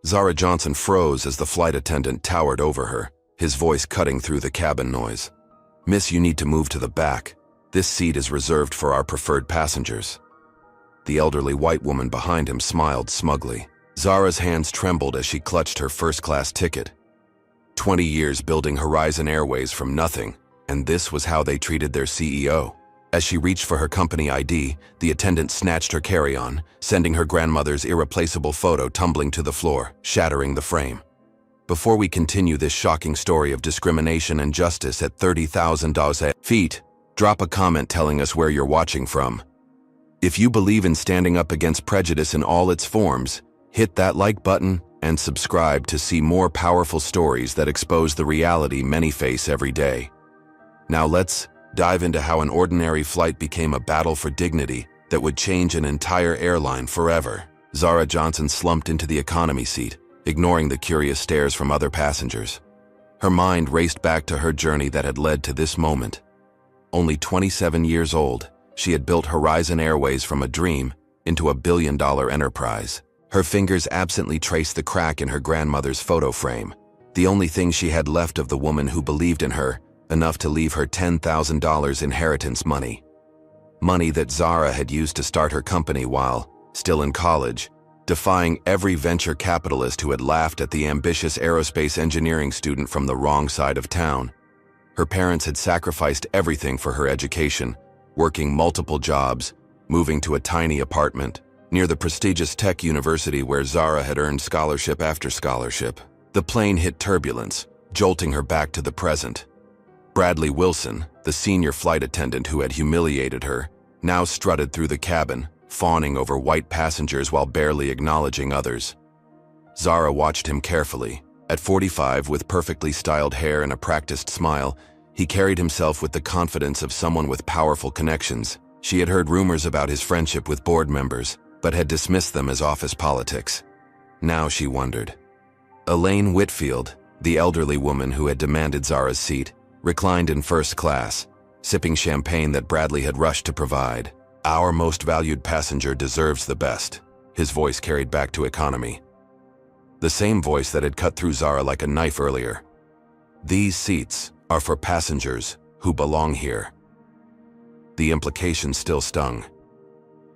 Zara Johnson froze as the flight attendant towered over her, his voice cutting through the cabin noise. "Miss, you need to move to the back. This seat is reserved for our preferred passengers." The elderly white woman behind him smiled smugly. Zara's hands trembled as she clutched her first-class ticket. 20 years building Horizon Airways from nothing, and this was how they treated their CEO. As she reached for her company ID, the attendant snatched her carry-on, sending her grandmother's irreplaceable photo tumbling to the floor, shattering the frame. Before we continue this shocking story of discrimination and justice at 30,000 feet, drop a comment telling us where you're watching from. If you believe in standing up against prejudice in all its forms, hit that like button and subscribe to see more powerful stories that expose the reality many face every day. Now let's dive into how an ordinary flight became a battle for dignity that would change an entire airline forever. Zara Johnson slumped into the economy seat, ignoring the curious stares from other passengers. Her mind raced back to her journey that had led to this moment. Only 27 years old, she had built Horizon Airways from a dream into a billion-dollar enterprise. Her fingers absently traced the crack in her grandmother's photo frame, the only thing she had left of the woman who believed in her, enough to leave her $10,000 inheritance money. Money that Zara had used to start her company while still in college, defying every venture capitalist who had laughed at the ambitious aerospace engineering student from the wrong side of town. Her parents had sacrificed everything for her education, working multiple jobs, moving to a tiny apartment near the prestigious tech university where Zara had earned scholarship after scholarship. The plane hit turbulence, jolting her back to the present. Bradley Wilson, the senior flight attendant who had humiliated her, now strutted through the cabin, fawning over white passengers while barely acknowledging others. Zara watched him carefully. At 45, with perfectly styled hair and a practiced smile, he carried himself with the confidence of someone with powerful connections. She had heard rumors about his friendship with board members, but had dismissed them as office politics. Now she wondered. Elaine Whitfield, the elderly woman who had demanded Zara's seat, reclined in first class, sipping champagne that Bradley had rushed to provide. "Our most valued passenger deserves the best," his voice carried back to economy. The same voice that had cut through Zara like a knife earlier. "These seats are for passengers who belong here." The implication still stung.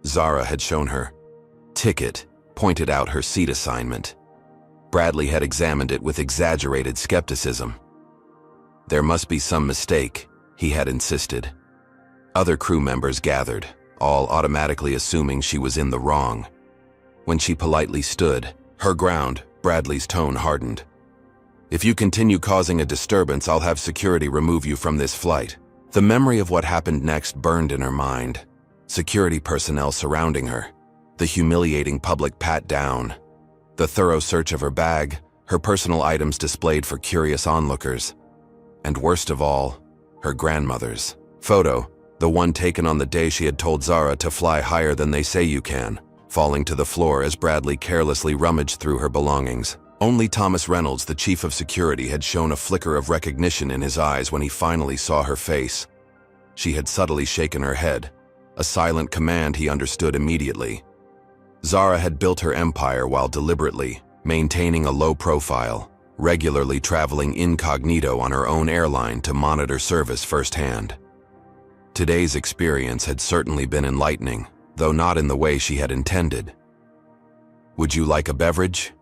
Zara had shown her ticket, pointed out her seat assignment. Bradley had examined it with exaggerated skepticism. There must be some mistake, he had insisted. Other crew members gathered, all automatically assuming she was in the wrong. When she politely stood her ground, Bradley's tone hardened. "If you continue causing a disturbance, I'll have security remove you from this flight." The memory of what happened next burned in her mind. Security personnel surrounding her, the humiliating public pat-down, the thorough search of her bag, her personal items displayed for curious onlookers, and worst of all, her grandmother's photo, the one taken on the day she had told Zara to fly higher than they say you can, falling to the floor as Bradley carelessly rummaged through her belongings. Only Thomas Reynolds, the chief of security, had shown a flicker of recognition in his eyes when he finally saw her face. She had subtly shaken her head, a silent command he understood immediately. Zara had built her empire while deliberately maintaining a low profile, regularly traveling incognito on her own airline to monitor service firsthand. Today's experience had certainly been enlightening, though not in the way she had intended. "Would you like a beverage?"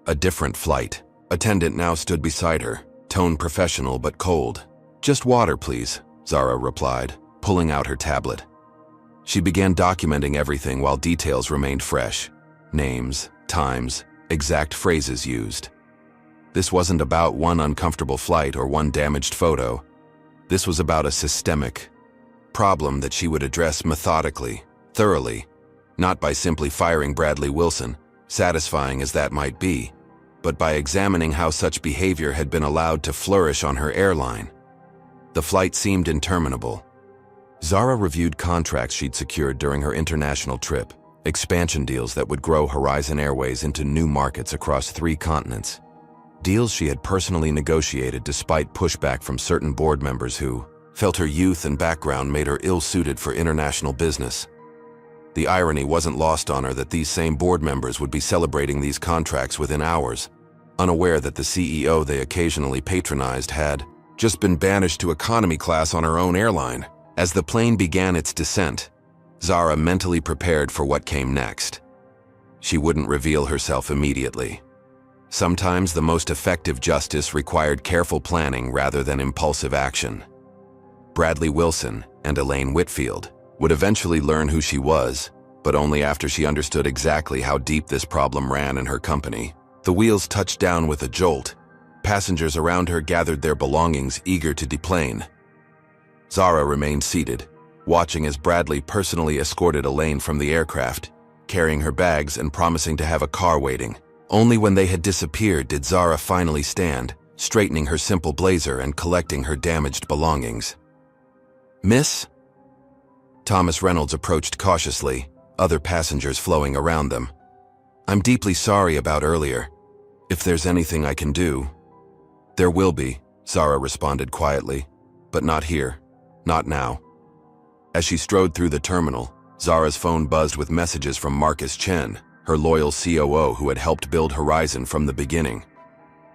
A different flight. Attendant now stood beside her, tone professional but cold. "Just water, please," Zara replied, pulling out her tablet. She began documenting everything while details remained fresh. Names, times, exact phrases used. This wasn't about one uncomfortable flight or one damaged photo. This was about a systemic problem that she would address methodically, thoroughly, not by simply firing Bradley Wilson, satisfying as that might be, but by examining how such behavior had been allowed to flourish on her airline. The flight seemed interminable. Zara reviewed contracts she'd secured during her international trip, expansion deals that would grow Horizon Airways into new markets across 3 continents. Deals she had personally negotiated despite pushback from certain board members who felt her youth and background made her ill-suited for international business. The irony wasn't lost on her that these same board members would be celebrating these contracts within hours, unaware that the CEO they occasionally patronized had just been banished to economy class on her own airline. As the plane began its descent, Zara mentally prepared for what came next. She wouldn't reveal herself immediately. Sometimes the most effective justice required careful planning rather than impulsive action. Bradley Wilson and Elaine Whitfield would eventually learn who she was, but only after she understood exactly how deep this problem ran in her company. The wheels touched down with a jolt. Passengers around her gathered their belongings, eager to deplane. Zara remained seated, watching as Bradley personally escorted Elaine from the aircraft, carrying her bags and promising to have a car waiting. Only when they had disappeared did Zara finally stand, straightening her simple blazer and collecting her damaged belongings. "Miss?" Thomas Reynolds approached cautiously, other passengers flowing around them. "I'm deeply sorry about earlier. If there's anything I can do—" "There will be," Zara responded quietly. "But not here. Not now." As she strode through the terminal, Zara's phone buzzed with messages from Marcus Chen, her loyal COO who had helped build Horizon from the beginning.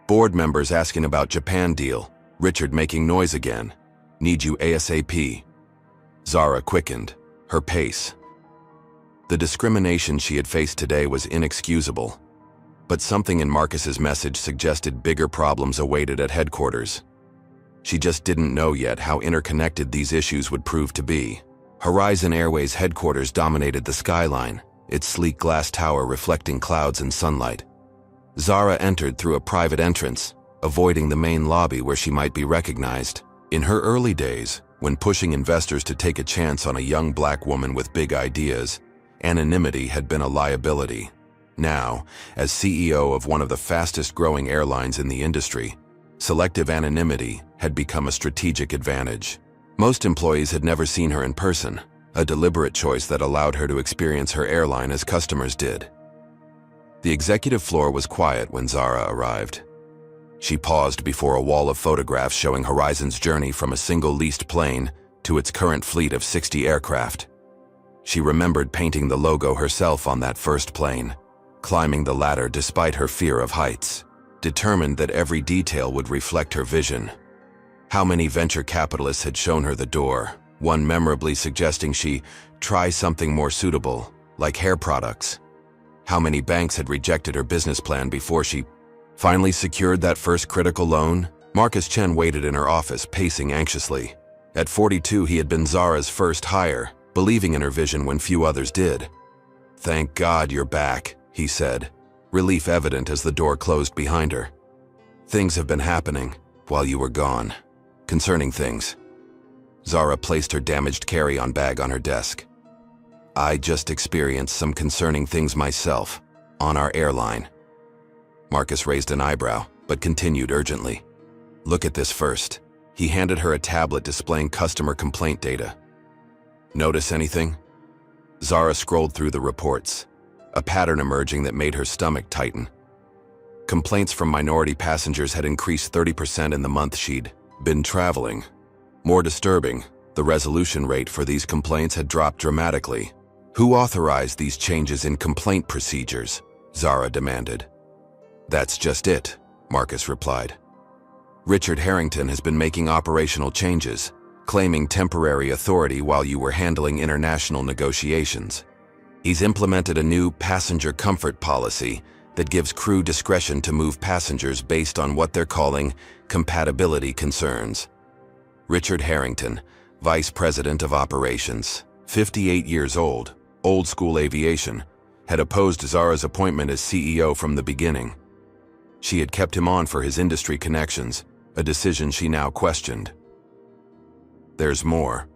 Board members asking about Japan deal, Richard making noise again. "Need you ASAP." Zara quickened, her pace. The discrimination she had faced today was inexcusable, but something in Marcus's message suggested bigger problems awaited at headquarters. She just didn't know yet how interconnected these issues would prove to be. Horizon Airways headquarters dominated the skyline, its sleek glass tower reflecting clouds and sunlight. Zara entered through a private entrance, avoiding the main lobby where she might be recognized. In her early days, when pushing investors to take a chance on a young black woman with big ideas, anonymity had been a liability. Now, as CEO of one of the fastest-growing airlines in the industry, selective anonymity had become a strategic advantage. Most employees had never seen her in person, a deliberate choice that allowed her to experience her airline as customers did. The executive floor was quiet when Zara arrived. She paused before a wall of photographs showing Horizon's journey from a single leased plane to its current fleet of 60 aircraft. She remembered painting the logo herself on that first plane, climbing the ladder despite her fear of heights, determined that every detail would reflect her vision. How many venture capitalists had shown her the door, one memorably suggesting she try something more suitable, like hair products. How many banks had rejected her business plan before she finally secured that first critical loan? Marcus Chen waited in her office, pacing anxiously. At 42, he had been Zara's first hire, believing in her vision when few others did. "Thank God you're back," he said, relief evident as the door closed behind her. "Things have been happening while you were gone. Concerning things." Zara placed her damaged carry-on bag on her desk. "I just experienced some concerning things myself, on our airline." Marcus raised an eyebrow, but continued urgently. "Look at this first." He handed her a tablet displaying customer complaint data. "Notice anything?" Zara scrolled through the reports, a pattern emerging that made her stomach tighten. Complaints from minority passengers had increased 30% in the month she'd been traveling. More disturbing, the resolution rate for these complaints had dropped dramatically. "Who authorized these changes in complaint procedures?" Zara demanded. "That's just it," Marcus replied. "Richard Harrington has been making operational changes, claiming temporary authority while you were handling international negotiations. He's implemented a new passenger comfort policy that gives crew discretion to move passengers based on what they're calling compatibility concerns." Richard Harrington, Vice President of Operations, 58 years old, old school aviation, had opposed Zara's appointment as CEO from the beginning. She had kept him on for his industry connections, a decision she now questioned. "There's more,"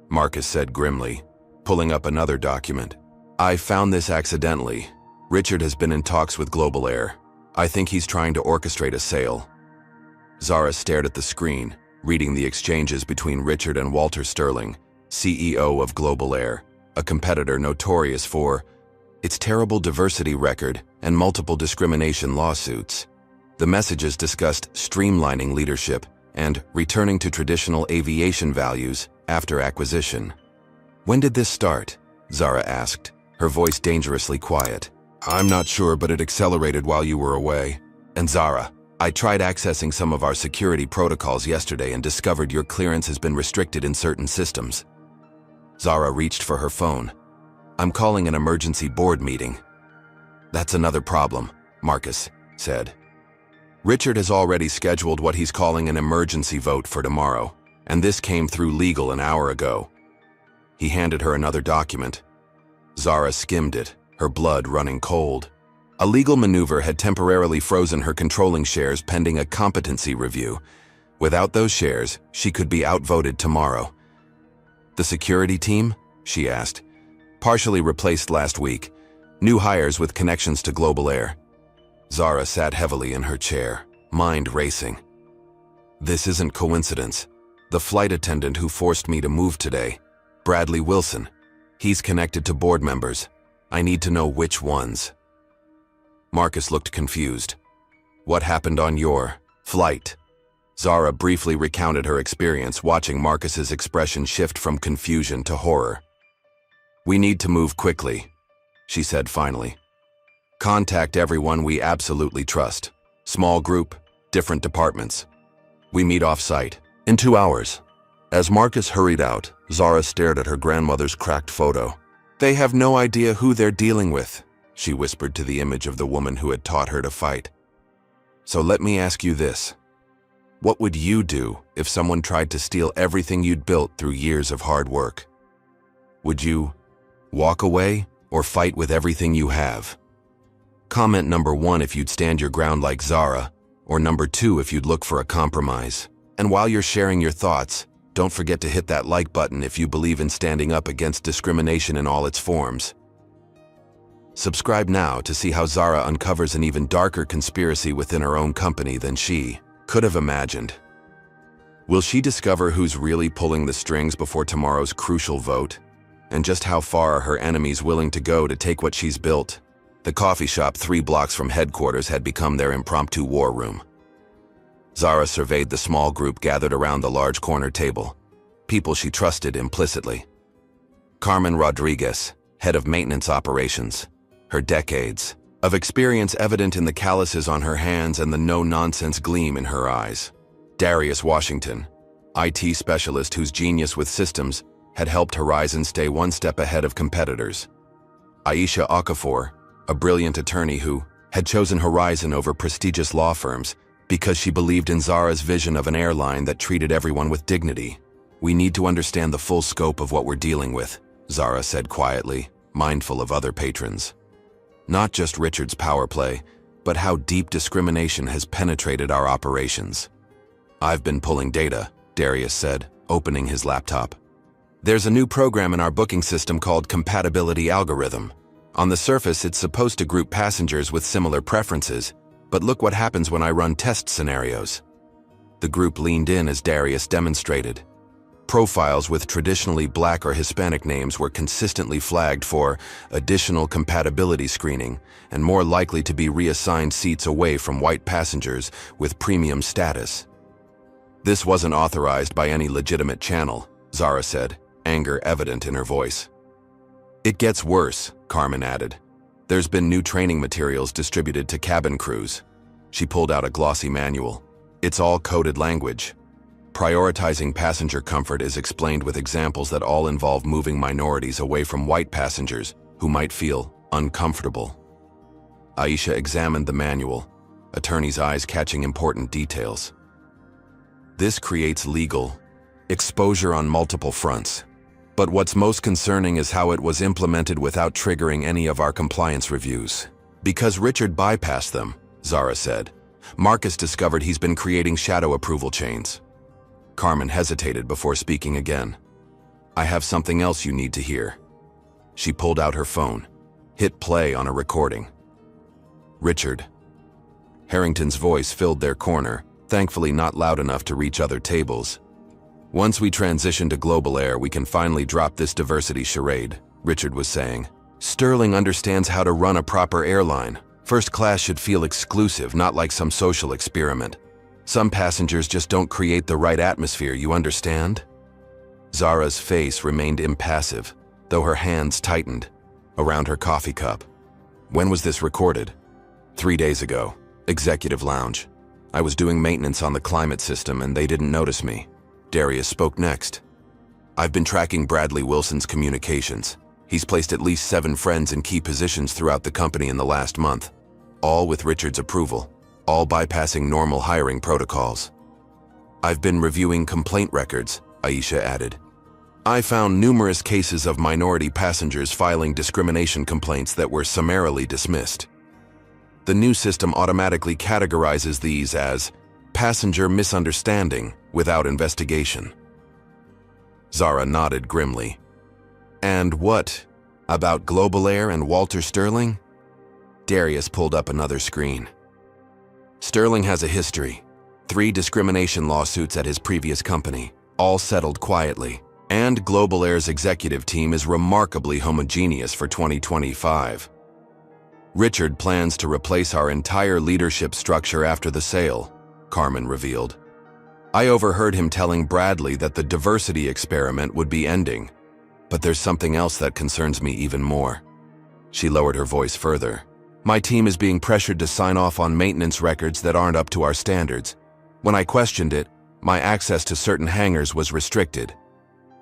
Marcus said grimly, pulling up another document. "I found this accidentally. Richard has been in talks with Global Air. I think he's trying to orchestrate a sale." Zara stared at the screen, reading the exchanges between Richard and Walter Sterling, CEO of Global Air, a competitor notorious for its terrible diversity record and multiple discrimination lawsuits. The messages discussed streamlining leadership and returning to traditional aviation values after acquisition. "When did this start?" Zara asked, her voice dangerously quiet. I'm not sure, but it accelerated while you were away. And Zara, I tried accessing some of our security protocols yesterday and discovered your clearance has been restricted in certain systems. Zara reached for her phone. I'm calling an emergency board meeting. That's another problem, Marcus said. Richard has already scheduled what he's calling an emergency vote for tomorrow, and this came through legal an hour ago. He handed her another document. Zara skimmed it, her blood running cold. A legal maneuver had temporarily frozen her controlling shares pending a competency review. Without those shares, she could be outvoted tomorrow. The security team? She asked. Partially replaced last week. New hires with connections to Global Air. Zara sat heavily in her chair, mind racing. This isn't coincidence. The flight attendant who forced me to move today, Bradley Wilson. He's connected to board members. I need to know which ones. Marcus looked confused. What happened on your flight? Zara briefly recounted her experience, watching Marcus's expression shift from confusion to horror. We need to move quickly, she said finally. Contact everyone we absolutely trust. Small group, different departments. We meet off-site in 2 hours. As Marcus hurried out, Zara stared at her grandmother's cracked photo. They have no idea who they're dealing with, she whispered to the image of the woman who had taught her to fight. So let me ask you this. What would you do if someone tried to steal everything you'd built through years of hard work? Would you walk away or fight with everything you have? Comment number 1 if you'd stand your ground like Zara, or number 2 if you'd look for a compromise. And while you're sharing your thoughts, don't forget to hit that like button if you believe in standing up against discrimination in all its forms. Subscribe now to see how Zara uncovers an even darker conspiracy within her own company than she could have imagined. Will she discover who's really pulling the strings before tomorrow's crucial vote? And just how far are her enemies willing to go to take what she's built? The coffee shop 3 blocks from headquarters had become their impromptu war room. Zara surveyed the small group gathered around the large corner table, people she trusted implicitly. Carmen Rodriguez, head of maintenance operations, her decades of experience evident in the calluses on her hands and the no-nonsense gleam in her eyes. Darius Washington, IT specialist whose genius with systems had helped Horizon stay 1 step ahead of competitors. Aisha Okafor, a brilliant attorney who had chosen Horizon over prestigious law firms because she believed in Zara's vision of an airline that treated everyone with dignity. We need to understand the full scope of what we're dealing with, Zara said quietly, mindful of other patrons. Not just Richard's power play, but how deep discrimination has penetrated our operations. I've been pulling data, Darius said, opening his laptop. There's a new program in our booking system called Compatibility Algorithm. On the surface, it's supposed to group passengers with similar preferences, but look what happens when I run test scenarios. The group leaned in as Darius demonstrated. Profiles with traditionally Black or Hispanic names were consistently flagged for additional compatibility screening and more likely to be reassigned seats away from white passengers with premium status. This wasn't authorized by any legitimate channel, Zara said, anger evident in her voice. It gets worse, Carmen added. There's been new training materials distributed to cabin crews. She pulled out a glossy manual. It's all coded language. Prioritizing passenger comfort is explained with examples that all involve moving minorities away from white passengers who might feel uncomfortable. Aisha examined the manual, attorney's eyes catching important details. This creates legal exposure on multiple fronts. But what's most concerning is how it was implemented without triggering any of our compliance reviews. Because Richard bypassed them, Zara said. Marcus discovered he's been creating shadow approval chains. Carmen hesitated before speaking again. I have something else you need to hear. She pulled out her phone, hit play on a recording. Richard. Harrington's voice filled their corner, thankfully not loud enough to reach other tables. Once we transition to Global Air, we can finally drop this diversity charade, Richard was saying. Sterling understands how to run a proper airline. First class should feel exclusive, not like some social experiment. Some passengers just don't create the right atmosphere, you understand? Zara's face remained impassive, though her hands tightened. around her coffee cup. When was this recorded? 3 days ago. Executive lounge. I was doing maintenance on the climate system and they didn't notice me. Darius spoke next. I've been tracking Bradley Wilson's communications. He's placed at least 7 friends in key positions throughout the company in the last month, all with Richard's approval, all bypassing normal hiring protocols. I've been reviewing complaint records, Aisha added. I found numerous cases of minority passengers filing discrimination complaints that were summarily dismissed. The new system automatically categorizes these as passenger misunderstanding without investigation. Zara nodded grimly. And what about Global Air and Walter Sterling? Darius pulled up another screen. Sterling has a history. 3 discrimination lawsuits at his previous company, all settled quietly. And Global Air's executive team is remarkably homogeneous for 2025. Richard plans to replace our entire leadership structure after the sale, Carmen revealed. I overheard him telling Bradley that the diversity experiment would be ending, but there's something else that concerns me even more. She lowered her voice further. My team is being pressured to sign off on maintenance records that aren't up to our standards. When I questioned it, my access to certain hangars was restricted.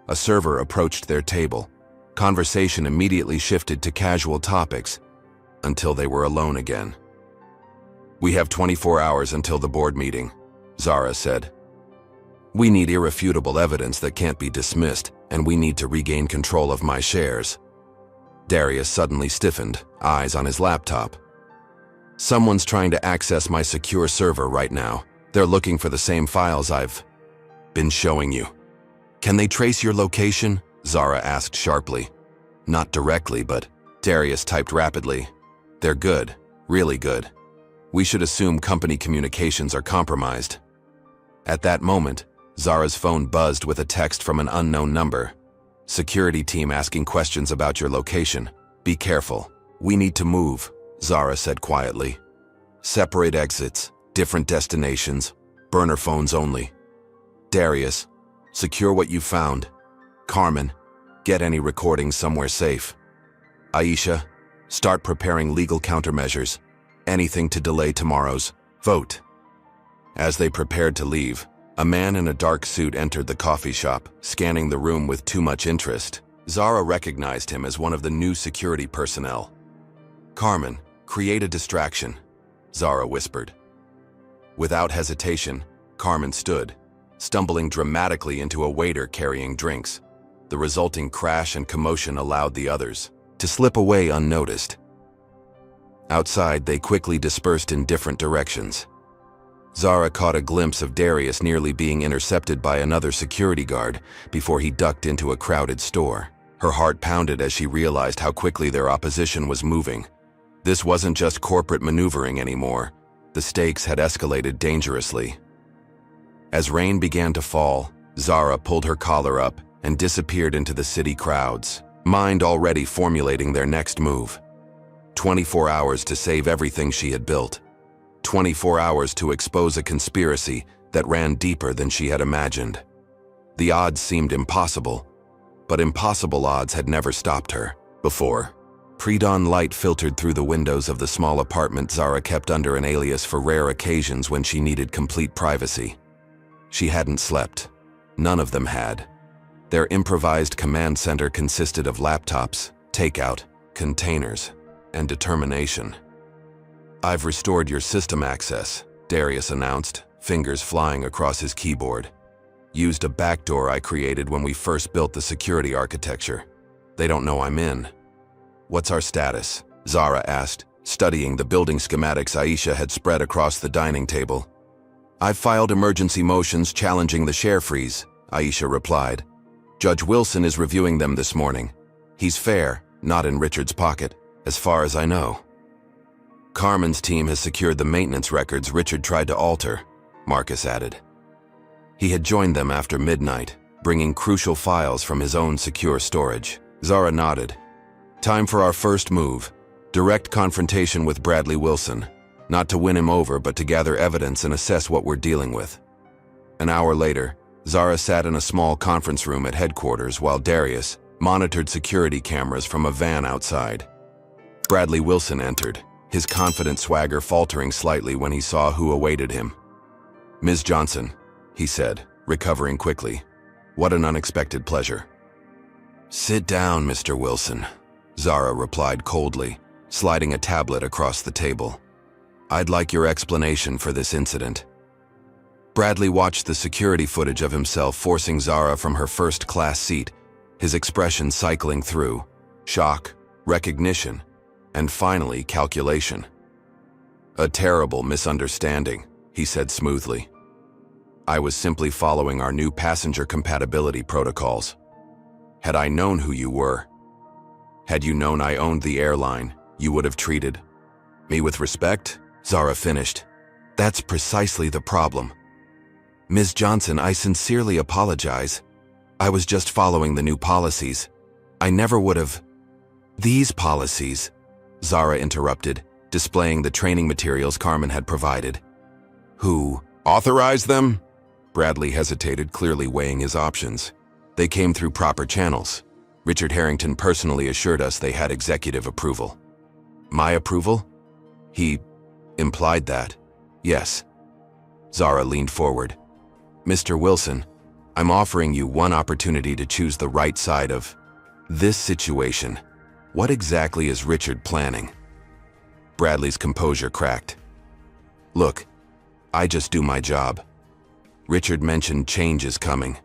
A server approached their table. Conversation immediately shifted to casual topics until they were alone again. We have 24 hours until the board meeting, Zara said. We need irrefutable evidence that can't be dismissed, and we need to regain control of my shares. Darius suddenly stiffened, eyes on his laptop. Someone's trying to access my secure server right now. They're looking for the same files I've been showing you. Can they trace your location? Zara asked sharply. Not directly, but Darius typed rapidly. They're good, really good. We should assume company communications are compromised. At that moment, Zara's phone buzzed with a text from an unknown number. Security team asking questions about your location. Be careful. We need to move, Zara said quietly. Separate exits, different destinations, burner phones only. Darius, secure what you found. Carmen, get any recordings somewhere safe. Aisha, start preparing legal countermeasures. Anything to delay tomorrow's vote. As they prepared to leave, a man in a dark suit entered the coffee shop, scanning the room with too much interest. Zara recognized him as one of the new security personnel. Carmen, create a distraction, Zara whispered. Without hesitation, Carmen stood, stumbling dramatically into a waiter carrying drinks. The resulting crash and commotion allowed the others to slip away unnoticed. Outside, they quickly dispersed in different directions. Zara caught a glimpse of Darius nearly being intercepted by another security guard before he ducked into a crowded store. Her heart pounded as she realized how quickly their opposition was moving. This wasn't just corporate maneuvering anymore. The stakes had escalated dangerously. As rain began to fall, Zara pulled her collar up and disappeared into the city crowds, mind already formulating their next move. 24 hours to save everything she had built. 24 hours to expose a conspiracy that ran deeper than she had imagined. The odds seemed impossible, but impossible odds had never stopped her before. Pre-dawn light filtered through the windows of the small apartment Zara kept under an alias for rare occasions when she needed complete privacy. She hadn't slept. None of them had. Their improvised command center consisted of laptops, takeout, containers, and determination. I've restored your system access, Darius announced, fingers flying across his keyboard. Used a backdoor I created when we first built the security architecture. They don't know I'm in. What's our status? Zara asked, studying the building schematics Aisha had spread across the dining table. I've filed emergency motions challenging the share freeze, Aisha replied. Judge Wilson is reviewing them this morning. He's fair, not in Richard's pocket, as far as I know. Carmen's team has secured the maintenance records Richard tried to alter, Marcus added. He had joined them after midnight, bringing crucial files from his own secure storage. Zara nodded. Time for our first move. Direct confrontation with Bradley Wilson. Not to win him over, but to gather evidence and assess what we're dealing with. An hour later, Zara sat in a small conference room at headquarters while Darius, monitored security cameras from a van outside. Bradley Wilson entered, his confident swagger faltering slightly when he saw who awaited him. "Ms. Johnson," he said, recovering quickly. "What an unexpected pleasure." "Sit down, Mr. Wilson," Zara replied coldly, sliding a tablet across the table. "I'd like your explanation for this incident." Bradley watched the security footage of himself forcing Zara from her first-class seat, his expression cycling through shock, recognition, and finally calculation. "A terrible misunderstanding," he said smoothly. "I was simply following our new passenger compatibility protocols. Had I known who you were, had you known I owned the airline, you would have treated me with respect," Zara finished. "That's precisely the problem. Ms. Johnson, I sincerely apologize. I was just following the new policies. I never would have—" "These policies," Zara interrupted, displaying the training materials Carmen had provided. "Who authorized them?" Bradley hesitated, clearly weighing his options. "They came through proper channels. Richard Harrington personally assured us they had executive approval." "My approval?" "He implied that." "Yes." Zara leaned forward. "Mr. Wilson, I'm offering you one opportunity to choose the right side of this situation. What exactly is Richard planning?" Bradley's composure cracked. "Look, I just do my job. Richard mentioned change is coming.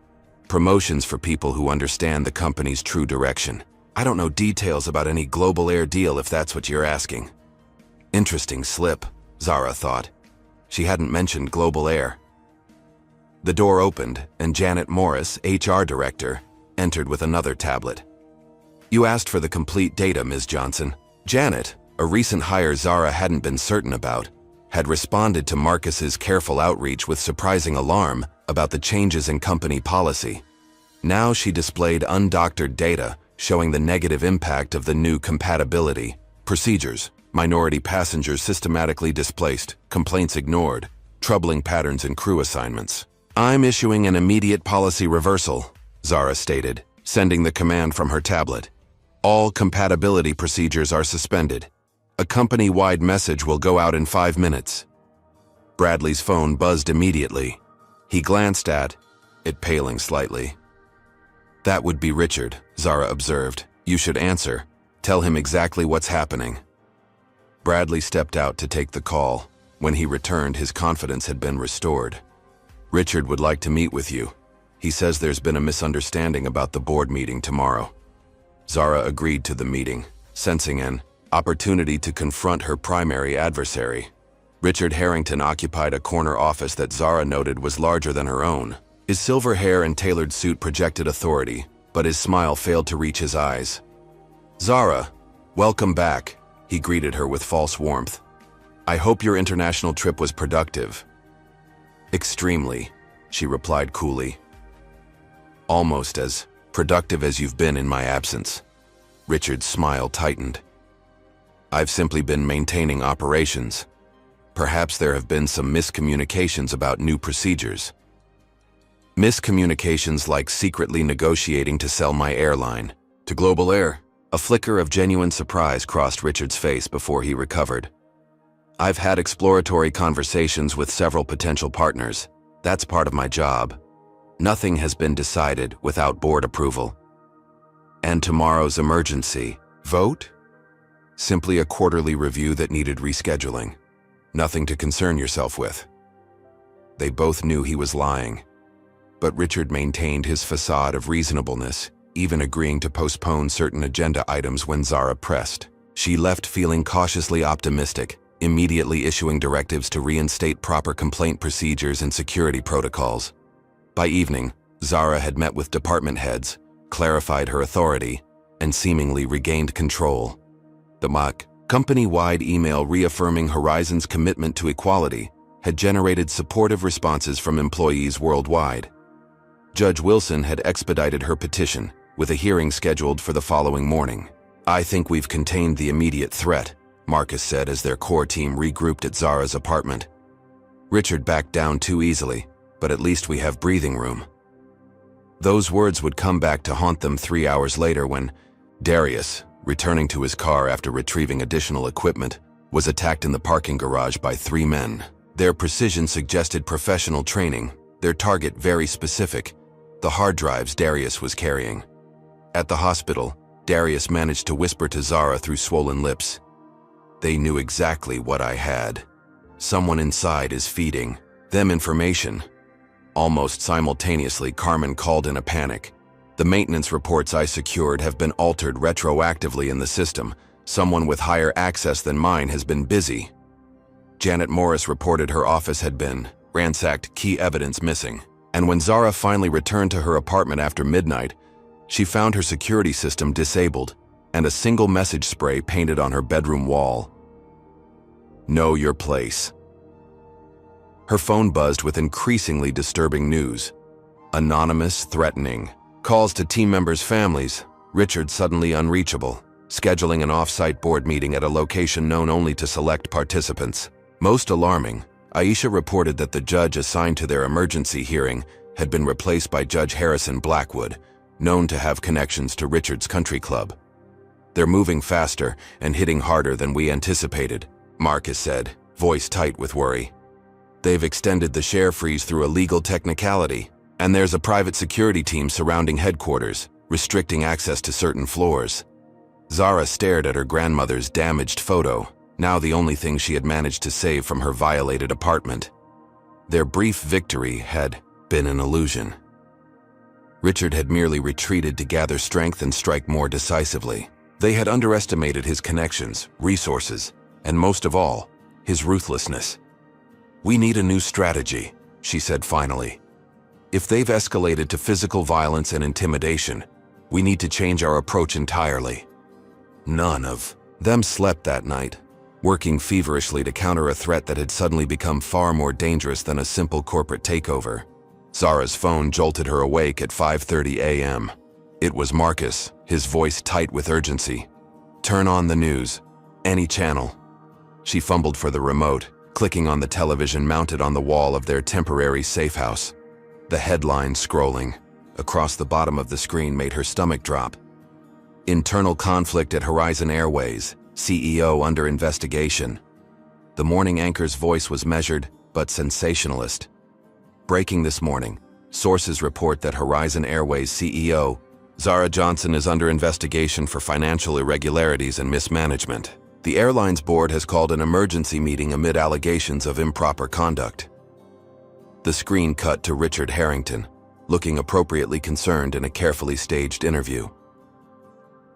Promotions for people who understand the company's true direction. I don't know details about any global air deal if that's what you're asking." Interesting slip, Zara thought. She hadn't mentioned global air. The door opened, and Janet Morris, HR director, entered with another tablet. "You asked for the complete data, Ms. Johnson." Janet, a recent hire Zara hadn't been certain about, had responded to Marcus's careful outreach with surprising alarm about the changes in company policy. Now she displayed undoctored data showing the negative impact of the new compatibility procedures. Minority passengers systematically displaced, complaints ignored, troubling patterns in crew assignments. "I'm issuing an immediate policy reversal," Zara stated, sending the command from her tablet. "All compatibility procedures are suspended. A company-wide message will go out in 5 minutes." Bradley's phone buzzed immediately. He glanced at it, paling slightly. "That would be Richard," Zara observed. "You should answer. Tell him exactly what's happening." Bradley stepped out to take the call. When he returned, his confidence had been restored. "Richard would like to meet with you. He says there's been a misunderstanding about the board meeting tomorrow." Zara agreed to the meeting, sensing an opportunity to confront her primary adversary. Richard Harrington occupied a corner office that Zara noted was larger than her own. His silver hair and tailored suit projected authority, but his smile failed to reach his eyes. "Zara, welcome back," he greeted her with false warmth. "I hope your international trip was productive." "Extremely," she replied coolly. "Almost as productive as you've been in my absence." Richard's smile tightened. "I've simply been maintaining operations. Perhaps there have been some miscommunications about new procedures." "Miscommunications like secretly negotiating to sell my airline to Global Air?" A flicker of genuine surprise crossed Richard's face before he recovered. "I've had exploratory conversations with several potential partners. That's part of my job. Nothing has been decided without board approval." "And tomorrow's emergency vote?" "Simply a quarterly review that needed rescheduling. Nothing to concern yourself with." They both knew he was lying, but Richard maintained his facade of reasonableness, even agreeing to postpone certain agenda items when Zara pressed. She left feeling cautiously optimistic, immediately issuing directives to reinstate proper complaint procedures and security protocols. By evening, Zara had met with department heads, clarified her authority, and seemingly regained control. The company-wide email reaffirming Horizon's commitment to equality had generated supportive responses from employees worldwide. Judge Wilson had expedited her petition, with a hearing scheduled for the following morning. "I think we've contained the immediate threat," Marcus said as their core team regrouped at Zara's apartment. "Richard backed down too easily, but at least we have breathing room." Those words would come back to haunt them 3 hours later when Darius, returning to his car after retrieving additional equipment, was attacked in the parking garage by 3 men. Their precision suggested professional training, their target very specific, the hard drives Darius was carrying. At the hospital, Darius managed to whisper to Zara through swollen lips, "They knew exactly what I had. Someone inside is feeding them information." Almost simultaneously, Carmen called in a panic. "The maintenance reports I secured have been altered retroactively in the system. Someone with higher access than mine has been busy." Janet Morris reported her office had been ransacked, key evidence missing. And when Zara finally returned to her apartment after midnight, she found her security system disabled and a single message spray painted on her bedroom wall. "Know your place." Her phone buzzed with increasingly disturbing news. Anonymous, threatening. Calls to team members' families. Richard suddenly unreachable. Scheduling an off-site board meeting at a location known only to select participants. Most alarming, Aisha reported that the judge assigned to their emergency hearing had been replaced by Judge Harrison Blackwood, known to have connections to Richard's country club. "They're moving faster and hitting harder than we anticipated," Marcus said, voice tight with worry. "They've extended the share freeze through a legal technicality, and there's a private security team surrounding headquarters, restricting access to certain floors." Zara stared at her grandmother's damaged photo, now the only thing she had managed to save from her violated apartment. Their brief victory had been an illusion. Richard had merely retreated to gather strength and strike more decisively. They had underestimated his connections, resources, and most of all, his ruthlessness. "We need a new strategy," she said finally. "If they've escalated to physical violence and intimidation, we need to change our approach entirely." None of them slept that night, working feverishly to counter a threat that had suddenly become far more dangerous than a simple corporate takeover. Zara's phone jolted her awake at 5:30 a.m. It was Marcus, his voice tight with urgency. "Turn on the news. Any channel." She fumbled for the remote, clicking on the television mounted on the wall of their temporary safe house. The headline scrolling across the bottom of the screen made her stomach drop. "Internal conflict at Horizon Airways. CEO under investigation." The morning anchor's voice was measured, but sensationalist. "Breaking this morning. Sources report that Horizon Airways CEO, Zara Johnson, is under investigation for financial irregularities and mismanagement. The airline's board has called an emergency meeting amid allegations of improper conduct." The screen cut to Richard Harrington, looking appropriately concerned in a carefully staged interview.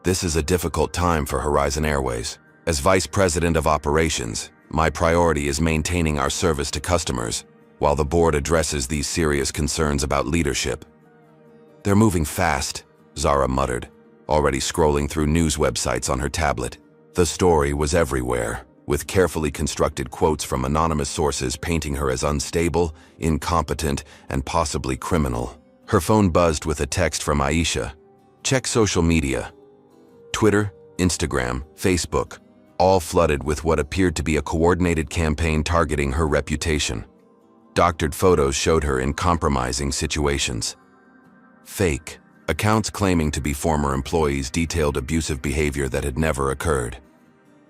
"This is a difficult time for Horizon Airways. As Vice President of Operations, my priority is maintaining our service to customers, while the board addresses these serious concerns about leadership." "They're moving fast," Zara muttered, already scrolling through news websites on her tablet. The story was everywhere, with carefully constructed quotes from anonymous sources painting her as unstable, incompetent, and possibly criminal. Her phone buzzed with a text from Aisha. "Check social media." Twitter, Instagram, Facebook, all flooded with what appeared to be a coordinated campaign targeting her reputation. Doctored photos showed her in compromising situations. Fake accounts claiming to be former employees detailed abusive behavior that had never occurred.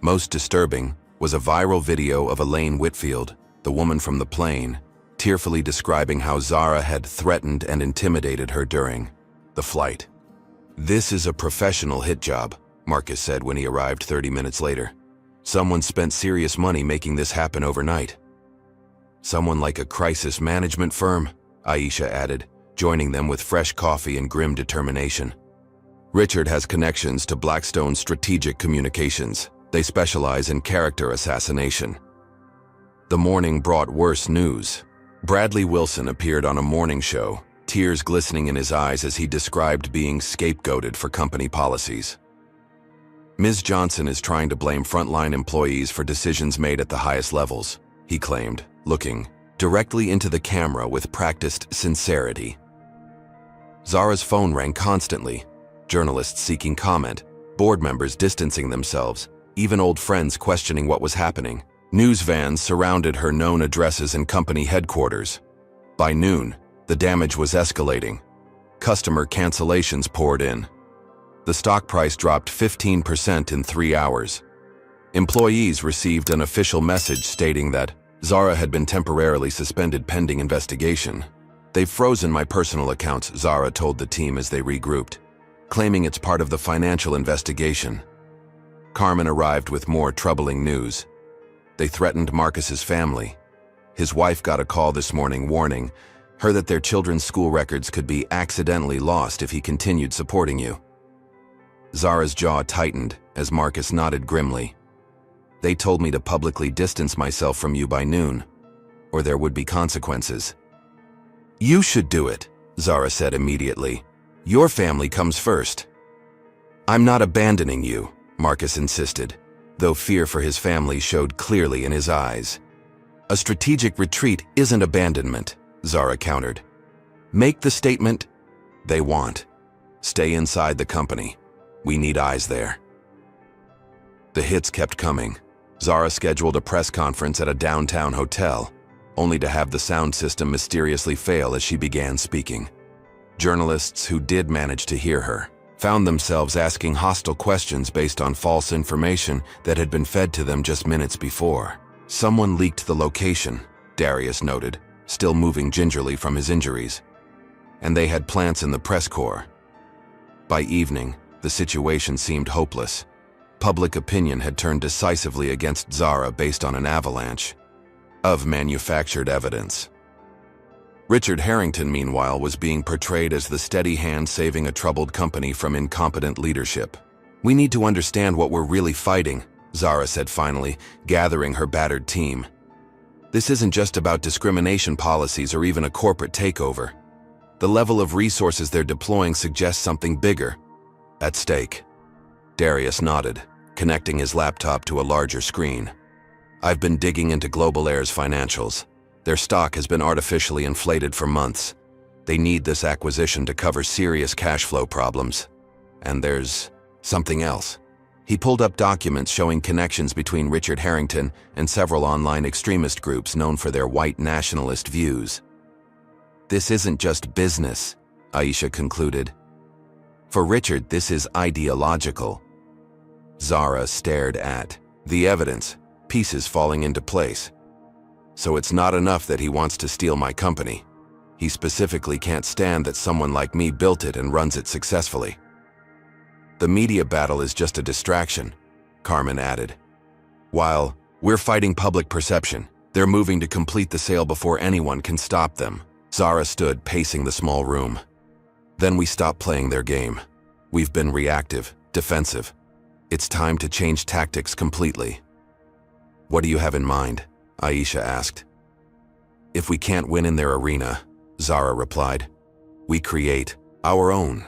Most disturbing was a viral video of Elaine Whitfield, the woman from the plane, tearfully describing how Zara had threatened and intimidated her during the flight. "This is a professional hit job," Marcus said when he arrived 30 minutes later. "Someone spent serious money making this happen overnight." "Someone like a crisis management firm," Aisha added, joining them with fresh coffee and grim determination. "Richard has connections to Blackstone Strategic Communications. They specialize in character assassination." The morning brought worse news. Bradley Wilson appeared on a morning show, tears glistening in his eyes as he described being scapegoated for company policies. "Ms. Johnson is trying to blame frontline employees for decisions made at the highest levels," he claimed, looking directly into the camera with practiced sincerity. Zara's phone rang constantly, journalists seeking comment, board members distancing themselves, even old friends questioning what was happening. News vans surrounded her known addresses and company headquarters. By noon, the damage was escalating. Customer cancellations poured in. The stock price dropped 15% in 3 hours. Employees received an official message stating that Zara had been temporarily suspended pending investigation. "They've frozen my personal accounts," Zara told the team as they regrouped, claiming it's part of the financial investigation. Carmen arrived with more troubling news. They threatened Marcus's family. His wife got a call this morning warning her that their children's school records could be accidentally lost if he continued supporting you. Zara's jaw tightened as Marcus nodded grimly. "They told me to publicly distance myself from you by noon, or there would be consequences." "You should do it," Zara said immediately. "Your family comes first." "I'm not abandoning you," Marcus insisted, though fear for his family showed clearly in his eyes. "A strategic retreat isn't abandonment," Zara countered. "Make the statement they want. Stay inside the company. We need eyes there." The hits kept coming. Zara scheduled a press conference at a downtown hotel, only to have the sound system mysteriously fail as she began speaking. Journalists who did manage to hear her found themselves asking hostile questions based on false information that had been fed to them just minutes before. "Someone leaked the location," Darius noted, still moving gingerly from his injuries. "And they had plants in the press corps." By evening, the situation seemed hopeless. Public opinion had turned decisively against Zara based on an avalanche of manufactured evidence. Richard Harrington, meanwhile, was being portrayed as the steady hand saving a troubled company from incompetent leadership. "We need to understand what we're really fighting," Zara said finally, gathering her battered team. "This isn't just about discrimination policies or even a corporate takeover. The level of resources they're deploying suggests something bigger at stake." Darius nodded, connecting his laptop to a larger screen. "I've been digging into Global Air's financials. Their stock has been artificially inflated for months. They need this acquisition to cover serious cash flow problems. And there's something else." He pulled up documents showing connections between Richard Harrington and several online extremist groups known for their white nationalist views. "This isn't just business," Aisha concluded. "For Richard, this is ideological." Zara stared at the evidence, pieces falling into place. "So it's not enough that he wants to steal my company. He specifically can't stand that someone like me built it and runs it successfully." "The media battle is just a distraction," Carmen added. "While we're fighting public perception, they're moving to complete the sale before anyone can stop them." Zara stood pacing the small room. "Then we stop playing their game. We've been reactive, defensive. It's time to change tactics completely." "What do you have in mind?" Aisha asked. "If we can't win in their arena," Zara replied, "we create our own."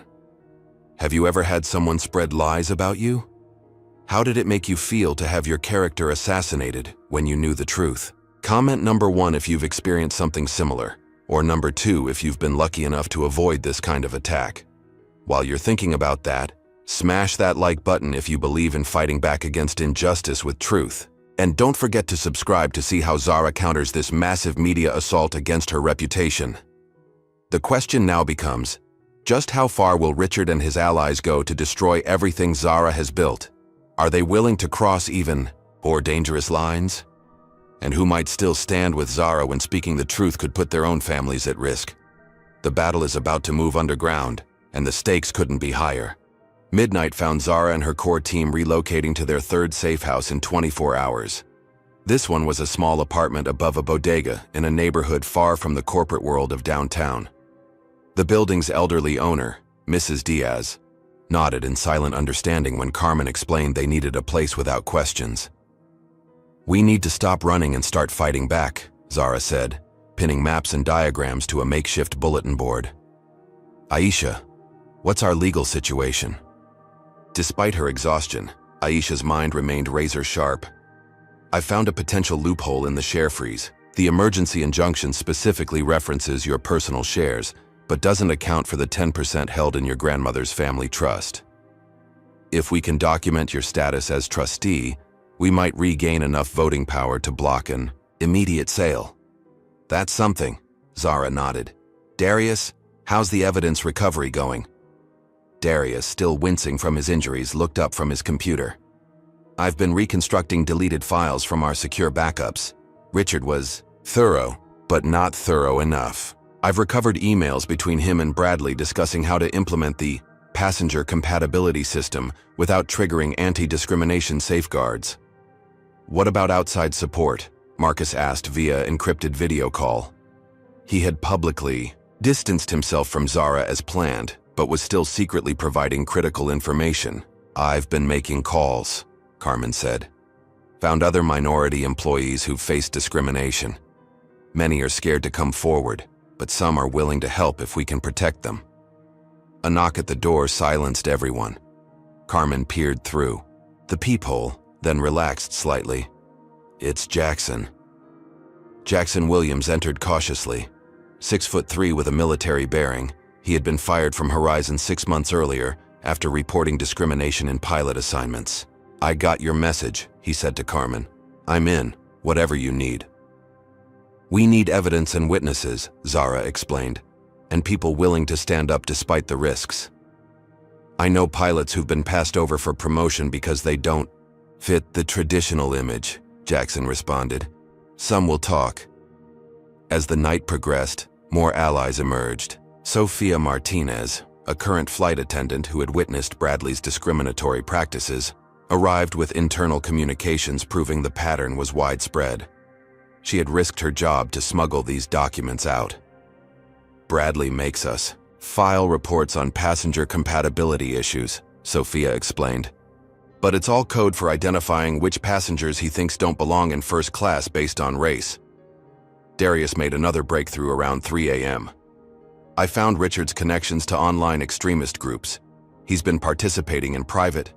Have you ever had someone spread lies about you? How did it make you feel to have your character assassinated when you knew the truth? Comment number 1 if you've experienced something similar, or number 2 if you've been lucky enough to avoid this kind of attack. While you're thinking about that, smash that like button if you believe in fighting back against injustice with truth. And don't forget to subscribe to see how Zara counters this massive media assault against her reputation. The question now becomes, just how far will Richard and his allies go to destroy everything Zara has built? Are they willing to cross even or dangerous lines? And who might still stand with Zara when speaking the truth could put their own families at risk? The battle is about to move underground, and the stakes couldn't be higher. Midnight found Zara and her core team relocating to their third safe house in 24 hours. This one was a small apartment above a bodega in a neighborhood far from the corporate world of downtown. The building's elderly owner, Mrs. Diaz, nodded in silent understanding when Carmen explained they needed a place without questions. "We need to stop running and start fighting back," Zara said, pinning maps and diagrams to a makeshift bulletin board. "Aisha, what's our legal situation?" Despite her exhaustion, Aisha's mind remained razor-sharp. "I found a potential loophole in the share freeze. The emergency injunction specifically references your personal shares, but doesn't account for the 10% held in your grandmother's family trust. If we can document your status as trustee, we might regain enough voting power to block an immediate sale." "That's something," Zara nodded. "Darius, How's the evidence recovery going? Darius, still wincing from his injuries, looked up from his computer. I've been reconstructing deleted files from our secure backups. Richard was thorough, but not thorough enough. I've recovered emails between him and Bradley discussing how to implement the passenger compatibility system without triggering anti-discrimination safeguards. What about outside support? Marcus asked via encrypted video call. He had publicly distanced himself from Zara as planned, but was still secretly providing critical information. I've been making calls, Carmen said. Found other minority employees who've faced discrimination. Many are scared to come forward, but some are willing to help if we can protect them. A knock at the door silenced everyone. Carmen peered through the peephole, then relaxed slightly. It's Jackson. Jackson Williams entered cautiously. 6'3" with a military bearing, he had been fired from Horizon 6 months earlier after reporting discrimination in pilot assignments. I got your message, he said to Carmen. I'm in, whatever you need. We need evidence and witnesses, Zara explained, and people willing to stand up despite the risks. I know pilots who've been passed over for promotion because they don't fit the traditional image, Jackson responded. Some will talk. As the night progressed, more allies emerged. Sophia Martinez, a current flight attendant who had witnessed Bradley's discriminatory practices, arrived with internal communications proving the pattern was widespread. She had risked her job to smuggle these documents out. Bradley makes us file reports on passenger compatibility issues, Sophia explained. But it's all code for identifying which passengers he thinks don't belong in first class based on race. Darius made another breakthrough around 3 a.m. I found Richard's connections to online extremist groups. He's been participating in private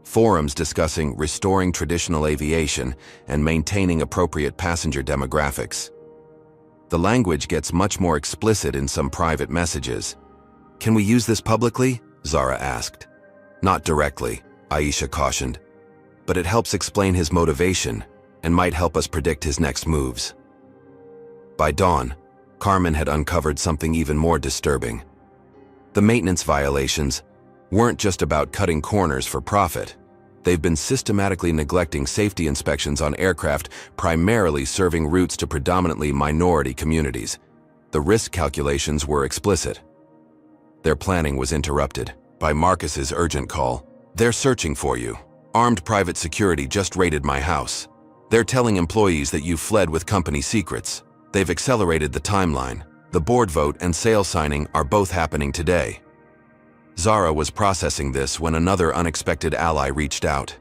forums discussing restoring traditional aviation and maintaining appropriate passenger demographics. The language gets much more explicit in some private messages. Can we use this publicly? Zara asked. Not directly, Aisha cautioned, but it helps explain his motivation and might help us predict his next moves. By dawn, Carmen had uncovered something even more disturbing. The maintenance violations weren't just about cutting corners for profit. They've been systematically neglecting safety inspections on aircraft, primarily serving routes to predominantly minority communities. The risk calculations were explicit. Their planning was interrupted by Marcus's urgent call. They're searching for you. Armed private security just raided my house. They're telling employees that you fled with company secrets. They've accelerated the timeline. The board vote and sale signing are both happening today. Zara was processing this when another unexpected ally reached out.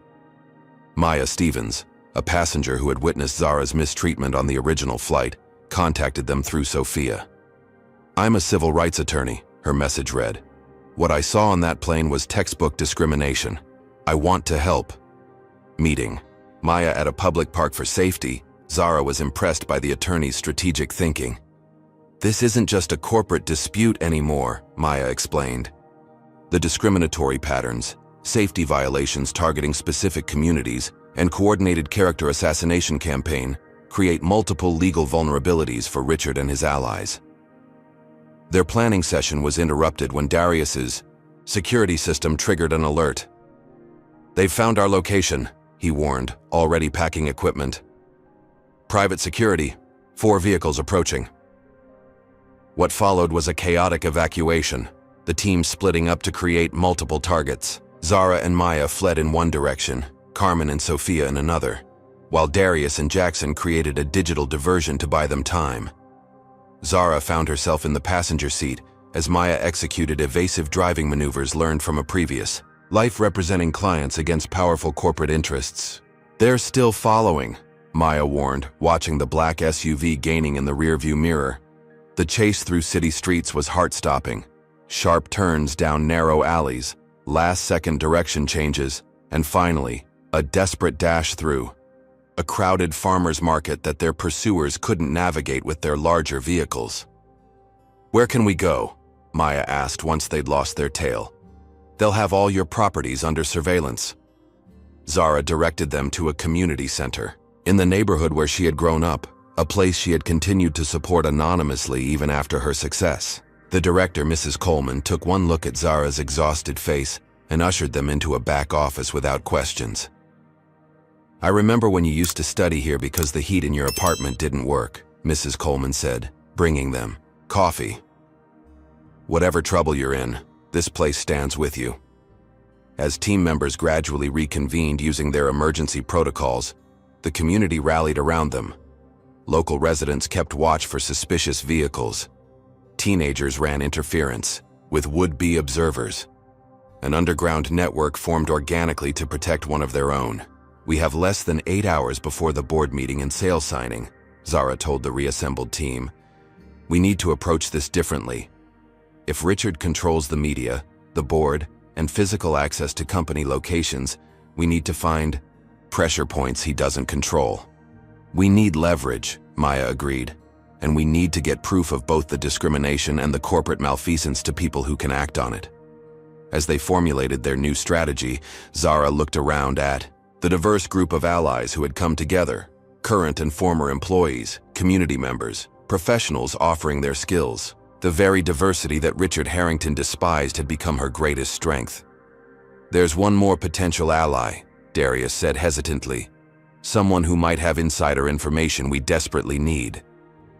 Maya Stevens, a passenger who had witnessed Zara's mistreatment on the original flight, contacted them through Sophia. I'm a civil rights attorney, her message read. What I saw on that plane was textbook discrimination. I want to help. Meeting. Maya at a public park for safety, Zara was impressed by the attorney's strategic thinking. This isn't just a corporate dispute anymore, Maya explained. The discriminatory patterns, safety violations targeting specific communities, and coordinated character assassination campaign create multiple legal vulnerabilities for Richard and his allies. Their planning session was interrupted when Darius's security system triggered an alert. They've found our location, he warned, already packing equipment. Private security, 4 vehicles approaching. What followed was a chaotic evacuation, the team splitting up to create multiple targets. Zara and Maya fled in one direction, Carmen and Sophia in another, while Darius and Jackson created a digital diversion to buy them time. Zara found herself in the passenger seat as Maya executed evasive driving maneuvers learned from a previous life representing clients against powerful corporate interests. They're still following, Maya warned, watching the black SUV gaining in the rearview mirror. The chase through city streets was heart-stopping. Sharp turns down narrow alleys, last-second direction changes, and finally, a desperate dash through a crowded farmers market that their pursuers couldn't navigate with their larger vehicles. Where can we go? Maya asked once they'd lost their tail. They'll have all your properties under surveillance. Zara directed them to a community center, in the neighborhood where she had grown up, a place she had continued to support anonymously even after her success. The director, Mrs. Coleman, took one look at Zara's exhausted face and ushered them into a back office without questions. "I remember when you used to study here because the heat in your apartment didn't work," Mrs. Coleman said, bringing them coffee. "Whatever trouble you're in, this place stands with you." As team members gradually reconvened using their emergency protocols, the community rallied around them. Local residents kept watch for suspicious vehicles. Teenagers ran interference with would-be observers. An underground network formed organically to protect one of their own. "We have less than 8 hours before the board meeting and sale signing," Zara told the reassembled team. "We need to approach this differently. If Richard controls the media, the board, and physical access to company locations, we need to find pressure points he doesn't control." "We need leverage," Maya agreed, "and we need to get proof of both the discrimination and the corporate malfeasance to people who can act on it." As they formulated their new strategy, Zara looked around at the diverse group of allies who had come together: current and former employees, community members, professionals offering their skills. The very diversity that Richard Harrington despised had become her greatest strength. "There's one more potential ally," Darius said hesitantly. "Someone who might have insider information we desperately need.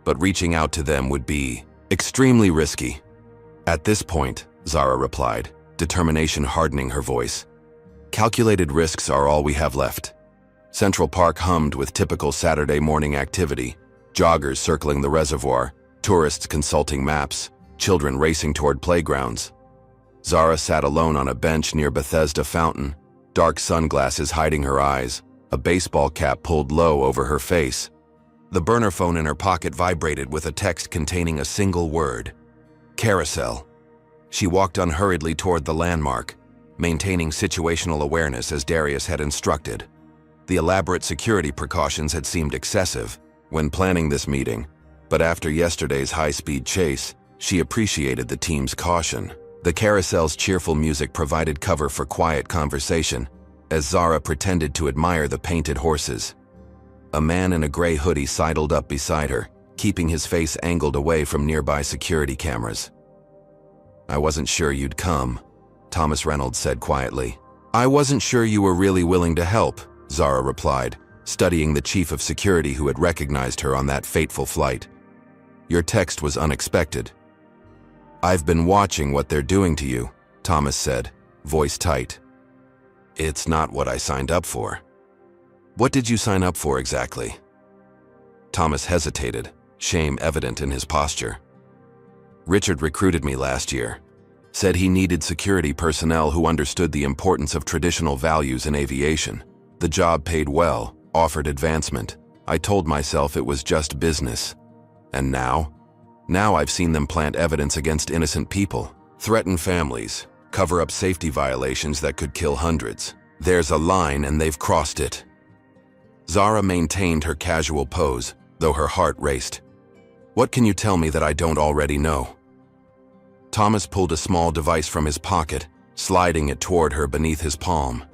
But reaching out to them would be extremely risky." "At this point," Zara replied, determination hardening her voice, "calculated risks are all we have left." Central Park hummed with typical Saturday morning activity: joggers circling the reservoir, tourists consulting maps, children racing toward playgrounds. Zara sat alone on a bench near Bethesda Fountain, dark sunglasses hiding her eyes, a baseball cap pulled low over her face. The burner phone in her pocket vibrated with a text containing a single word: carousel. She walked unhurriedly toward the landmark, maintaining situational awareness as Darius had instructed. The elaborate security precautions had seemed excessive when planning this meeting, but after yesterday's high-speed chase, she appreciated the team's caution. The carousel's cheerful music provided cover for quiet conversation, as Zara pretended to admire the painted horses. A man in a gray hoodie sidled up beside her, keeping his face angled away from nearby security cameras. "I wasn't sure you'd come," Thomas Reynolds said quietly. "I wasn't sure you were really willing to help," Zara replied, studying the chief of security who had recognized her on that fateful flight. "Your text was unexpected." "I've been watching what they're doing to you," Thomas said, voice tight. "It's not what I signed up for." "What did you sign up for exactly?" Thomas hesitated, shame evident in his posture. "Richard recruited me last year. Said he needed security personnel who understood the importance of traditional values in aviation. The job paid well, offered advancement. I told myself it was just business. And now? Now I've seen them plant evidence against innocent people, threaten families, cover up safety violations that could kill hundreds. There's a line and they've crossed it." Zara maintained her casual pose, though her heart raced. "What can you tell me that I don't already know?" Thomas pulled a small device from his pocket, sliding it toward her beneath his palm.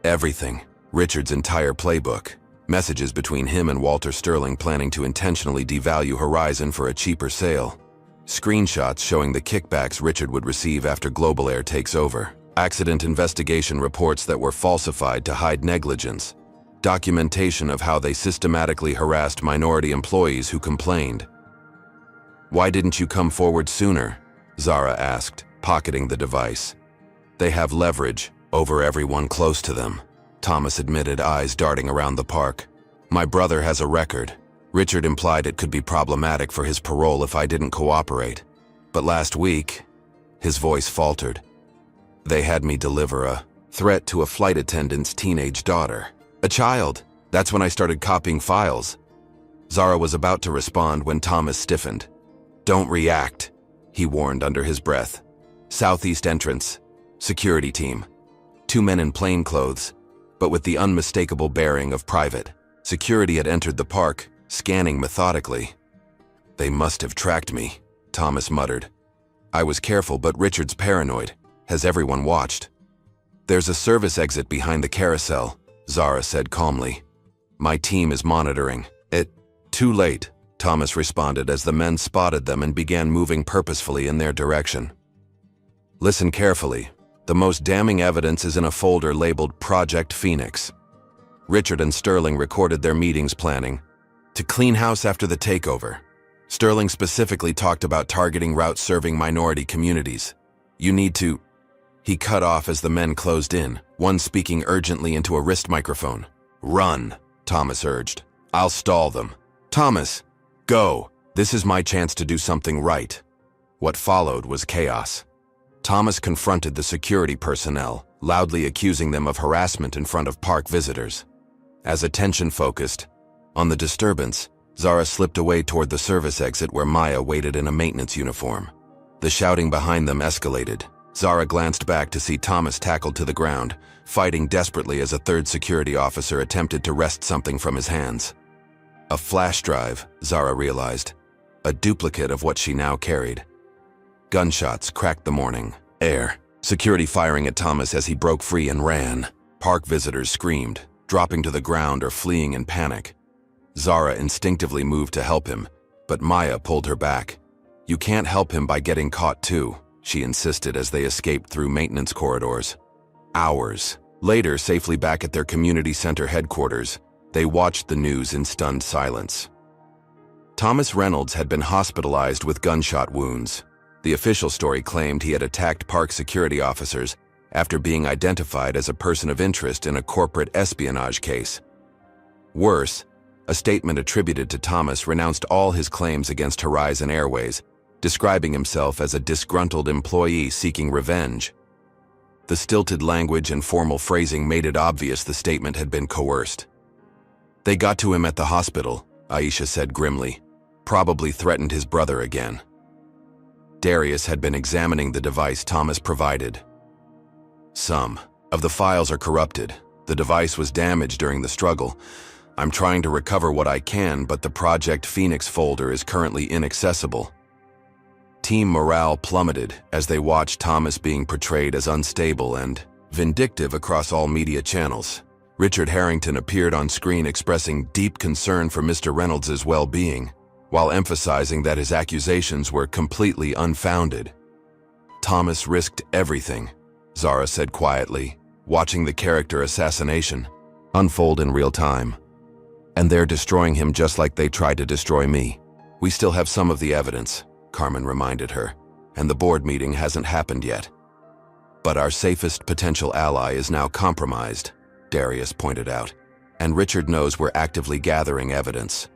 "Everything. Richard's entire playbook. Messages between him and Walter Sterling planning to intentionally devalue Horizon for a cheaper sale. Screenshots showing the kickbacks Richard would receive after Global Air takes over. Accident investigation reports that were falsified to hide negligence. Documentation of how they systematically harassed minority employees who complained." "Why didn't you come forward sooner?" Zara asked, pocketing the device. "They have leverage over everyone close to them," Thomas admitted, eyes darting around the park. "My brother has a record. Richard implied it could be problematic for his parole if I didn't cooperate. But last week," his voice faltered, "they had me deliver a threat to a flight attendant's teenage daughter. A child. That's when I started copying files." Zara was about to respond when Thomas stiffened. "Don't react," he warned under his breath. "Southeast entrance. Security team. 2 men in plain clothes, but with the unmistakable bearing of private. Security had entered the park, scanning methodically. "They must have tracked me," Thomas muttered. "I was careful, but Richard's paranoid. Has everyone watched?" "There's a service exit behind the carousel," Zara said calmly. "My team is monitoring it." "Too late," Thomas responded as the men spotted them and began moving purposefully in their direction. Listen carefully. The most damning evidence is in a folder labeled Project Phoenix. Richard and Sterling recorded their meetings planning to clean house after the takeover. Sterling specifically talked about targeting routes serving minority communities. You need to... He cut off as the men closed in, one speaking urgently into a wrist microphone. Run, Thomas urged. I'll stall them. Thomas, go. This is my chance to do something right. What followed was chaos. Thomas confronted the security personnel, loudly accusing them of harassment in front of park visitors. As attention focused on the disturbance, Zara slipped away toward the service exit where Maya waited in a maintenance uniform. The shouting behind them escalated. Zara glanced back to see Thomas tackled to the ground, fighting desperately as a third security officer attempted to wrest something from his hands. A flash drive, Zara realized, a duplicate of what she now carried. Gunshots cracked the morning air, security firing at Thomas as he broke free and ran. Park visitors screamed, dropping to the ground or fleeing in panic. Zara instinctively moved to help him, but Maya pulled her back. You can't help him by getting caught too, she insisted as they escaped through maintenance corridors. Hours later, safely back at their community center headquarters, they watched the news in stunned silence. Thomas Reynolds had been hospitalized with gunshot wounds. The official story claimed he had attacked park security officers after being identified as a person of interest in a corporate espionage case. Worse, a statement attributed to Thomas renounced all his claims against Horizon Airways, describing himself as a disgruntled employee seeking revenge. The stilted language and formal phrasing made it obvious the statement had been coerced. They got to him at the hospital, Aisha said grimly. Probably threatened his brother again. Darius had been examining the device Thomas provided. Some of the files are corrupted. The device was damaged during the struggle. I'm trying to recover what I can, but the Project Phoenix folder is currently inaccessible. Team morale plummeted as they watched Thomas being portrayed as unstable and vindictive across all media channels. Richard Harrington appeared on screen expressing deep concern for Mr. Reynolds' well-being, while emphasizing that his accusations were completely unfounded. Thomas risked everything, Zara said quietly, watching the character assassination unfold in real time. And they're destroying him just like they tried to destroy me. We still have some of the evidence, Carmen reminded her, and the board meeting hasn't happened yet. But our safest potential ally is now compromised, Darius pointed out, and Richard knows we're actively gathering evidence.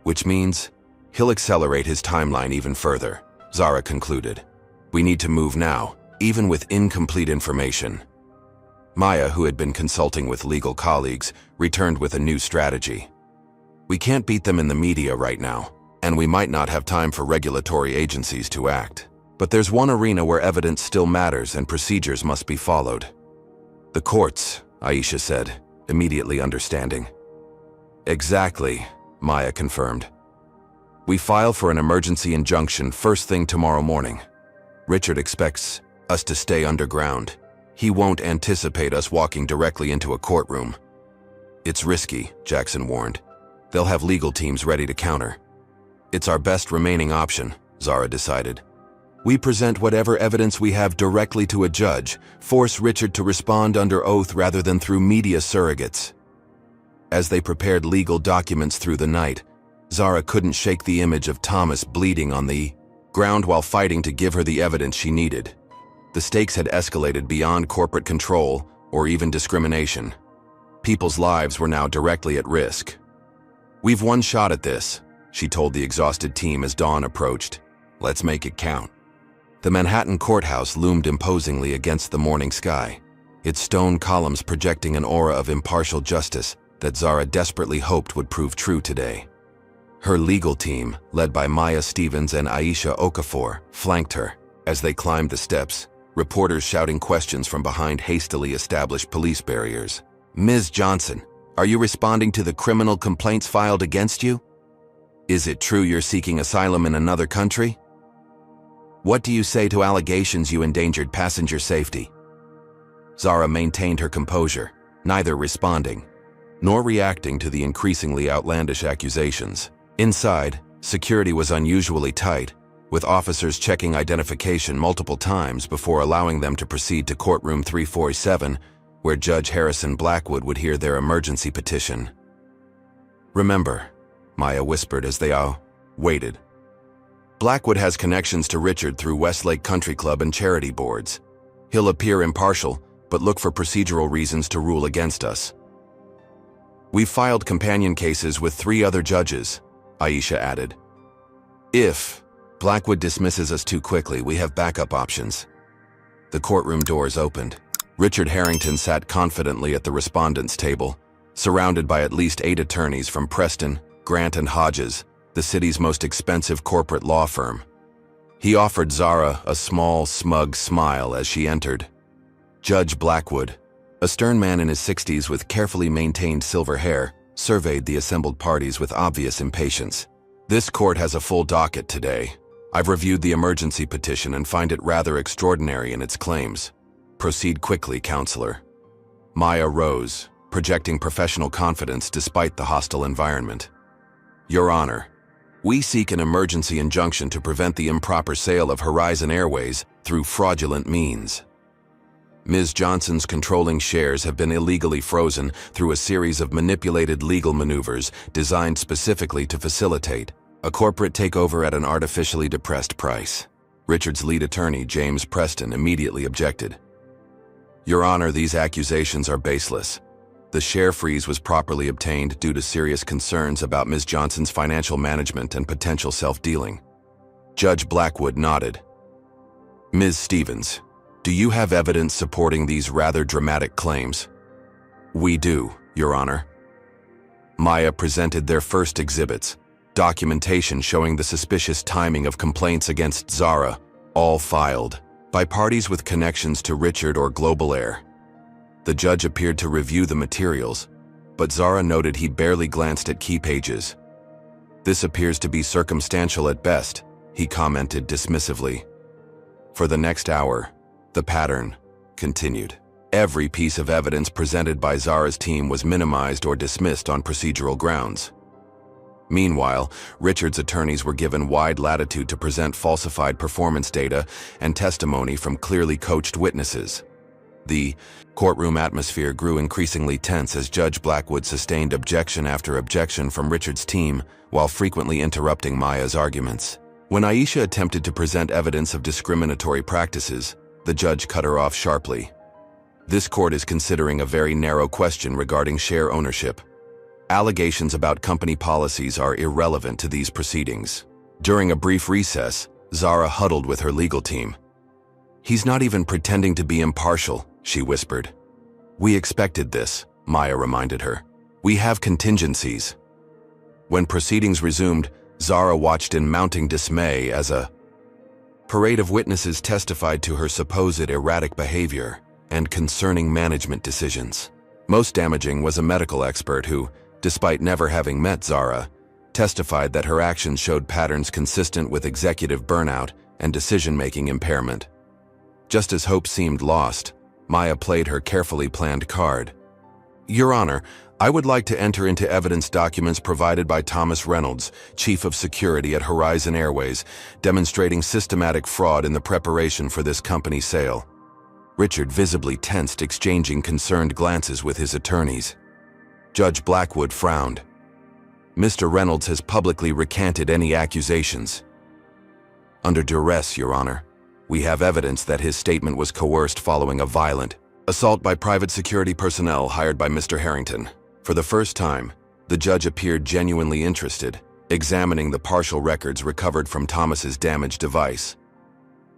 Which means he'll accelerate his timeline even further, Zara concluded. We need to move now, even with incomplete information. Maya, who had been consulting with legal colleagues, returned with a new strategy. We can't beat them in the media right now, and we might not have time for regulatory agencies to act. But there's one arena where evidence still matters and procedures must be followed. The courts, Aisha said, immediately understanding. Exactly, Maya confirmed. We file for an emergency injunction first thing tomorrow morning. Richard expects us to stay underground. He won't anticipate us walking directly into a courtroom. It's risky, Jackson warned. They'll have legal teams ready to counter. It's our best remaining option, Zara decided. We present whatever evidence we have directly to a judge, force Richard to respond under oath rather than through media surrogates. As they prepared legal documents through the night, Zara couldn't shake the image of Thomas bleeding on the ground while fighting to give her the evidence she needed. The stakes had escalated beyond corporate control or even discrimination. People's lives were now directly at risk. We've one shot at this, she told the exhausted team as dawn approached. Let's make it count. The Manhattan courthouse loomed imposingly against the morning sky, its stone columns projecting an aura of impartial justice that Zara desperately hoped would prove true today. Her legal team, led by Maya Stevens and Aisha Okafor, flanked her. As they climbed the steps, reporters shouting questions from behind hastily established police barriers. Ms. Johnson, are you responding to the criminal complaints filed against you? Is it true you're seeking asylum in another country? What do you say to allegations you endangered passenger safety? Zara maintained her composure, neither responding nor reacting to the increasingly outlandish accusations. Inside, security was unusually tight, with officers checking identification multiple times before allowing them to proceed to courtroom 347, where Judge Harrison Blackwood would hear their emergency petition. "Remember," Maya whispered as they all waited. "Blackwood has connections to Richard through Westlake Country Club and charity boards. He'll appear impartial, but look for procedural reasons to rule against us. We've filed companion cases with 3 other judges," Aisha added. "If Blackwood dismisses us too quickly, we have backup options." The courtroom doors opened. Richard Harrington sat confidently at the respondents' table, surrounded by at least 8 attorneys from Preston, Grant & Hodges, the city's most expensive corporate law firm. He offered Zara a small, smug smile as she entered. Judge Blackwood, a stern man in his 60s with carefully maintained silver hair, surveyed the assembled parties with obvious impatience. "This court has a full docket today. I've reviewed the emergency petition and find it rather extraordinary in its claims. Proceed quickly, counselor." Maya rose, projecting professional confidence despite the hostile environment. "Your Honor, we seek an emergency injunction to prevent the improper sale of Horizon Airways through fraudulent means. Ms. Johnson's controlling shares have been illegally frozen through a series of manipulated legal maneuvers designed specifically to facilitate a corporate takeover at an artificially depressed price." Richard's lead attorney, James Preston, immediately objected. "Your Honor, these accusations are baseless. The share freeze was properly obtained due to serious concerns about Ms. Johnson's financial management and potential self-dealing." Judge Blackwood nodded. "Ms. Stevens, do you have evidence supporting these rather dramatic claims?" "We do, Your Honor." Maya presented their first exhibits, documentation showing the suspicious timing of complaints against Zara, all filed by parties with connections to Richard or Global Air. The judge appeared to review the materials, but Zara noted he barely glanced at key pages. "This appears to be circumstantial at best," he commented dismissively. For the next hour, the pattern continued. Every piece of evidence presented by Zara's team was minimized or dismissed on procedural grounds. Meanwhile, Richard's attorneys were given wide latitude to present falsified performance data and testimony from clearly coached witnesses. The courtroom atmosphere grew increasingly tense as Judge Blackwood sustained objection after objection from Richard's team while frequently interrupting Maya's arguments. When Aisha attempted to present evidence of discriminatory practices, the judge cut her off sharply. "This court is considering a very narrow question regarding share ownership. Allegations about company policies are irrelevant to these proceedings." During a brief recess, Zara huddled with her legal team. "He's not even pretending to be impartial," she whispered. "We expected this," Maya reminded her. "We have contingencies." When proceedings resumed, Zara watched in mounting dismay as a parade of witnesses testified to her supposed erratic behavior and concerning management decisions. Most damaging was a medical expert who, despite never having met Zara, testified that her actions showed patterns consistent with executive burnout and decision-making impairment. Just as hope seemed lost, Maya played her carefully planned card. "Your Honor, I would like to enter into evidence documents provided by Thomas Reynolds, Chief of Security at Horizon Airways, demonstrating systematic fraud in the preparation for this company sale." Richard visibly tensed, exchanging concerned glances with his attorneys. Judge Blackwood frowned. "Mr. Reynolds has publicly recanted any accusations." "Under duress, Your Honor. We have evidence that his statement was coerced following a violent assault by private security personnel hired by Mr. Harrington." For the first time, the judge appeared genuinely interested, examining the partial records recovered from Thomas's damaged device.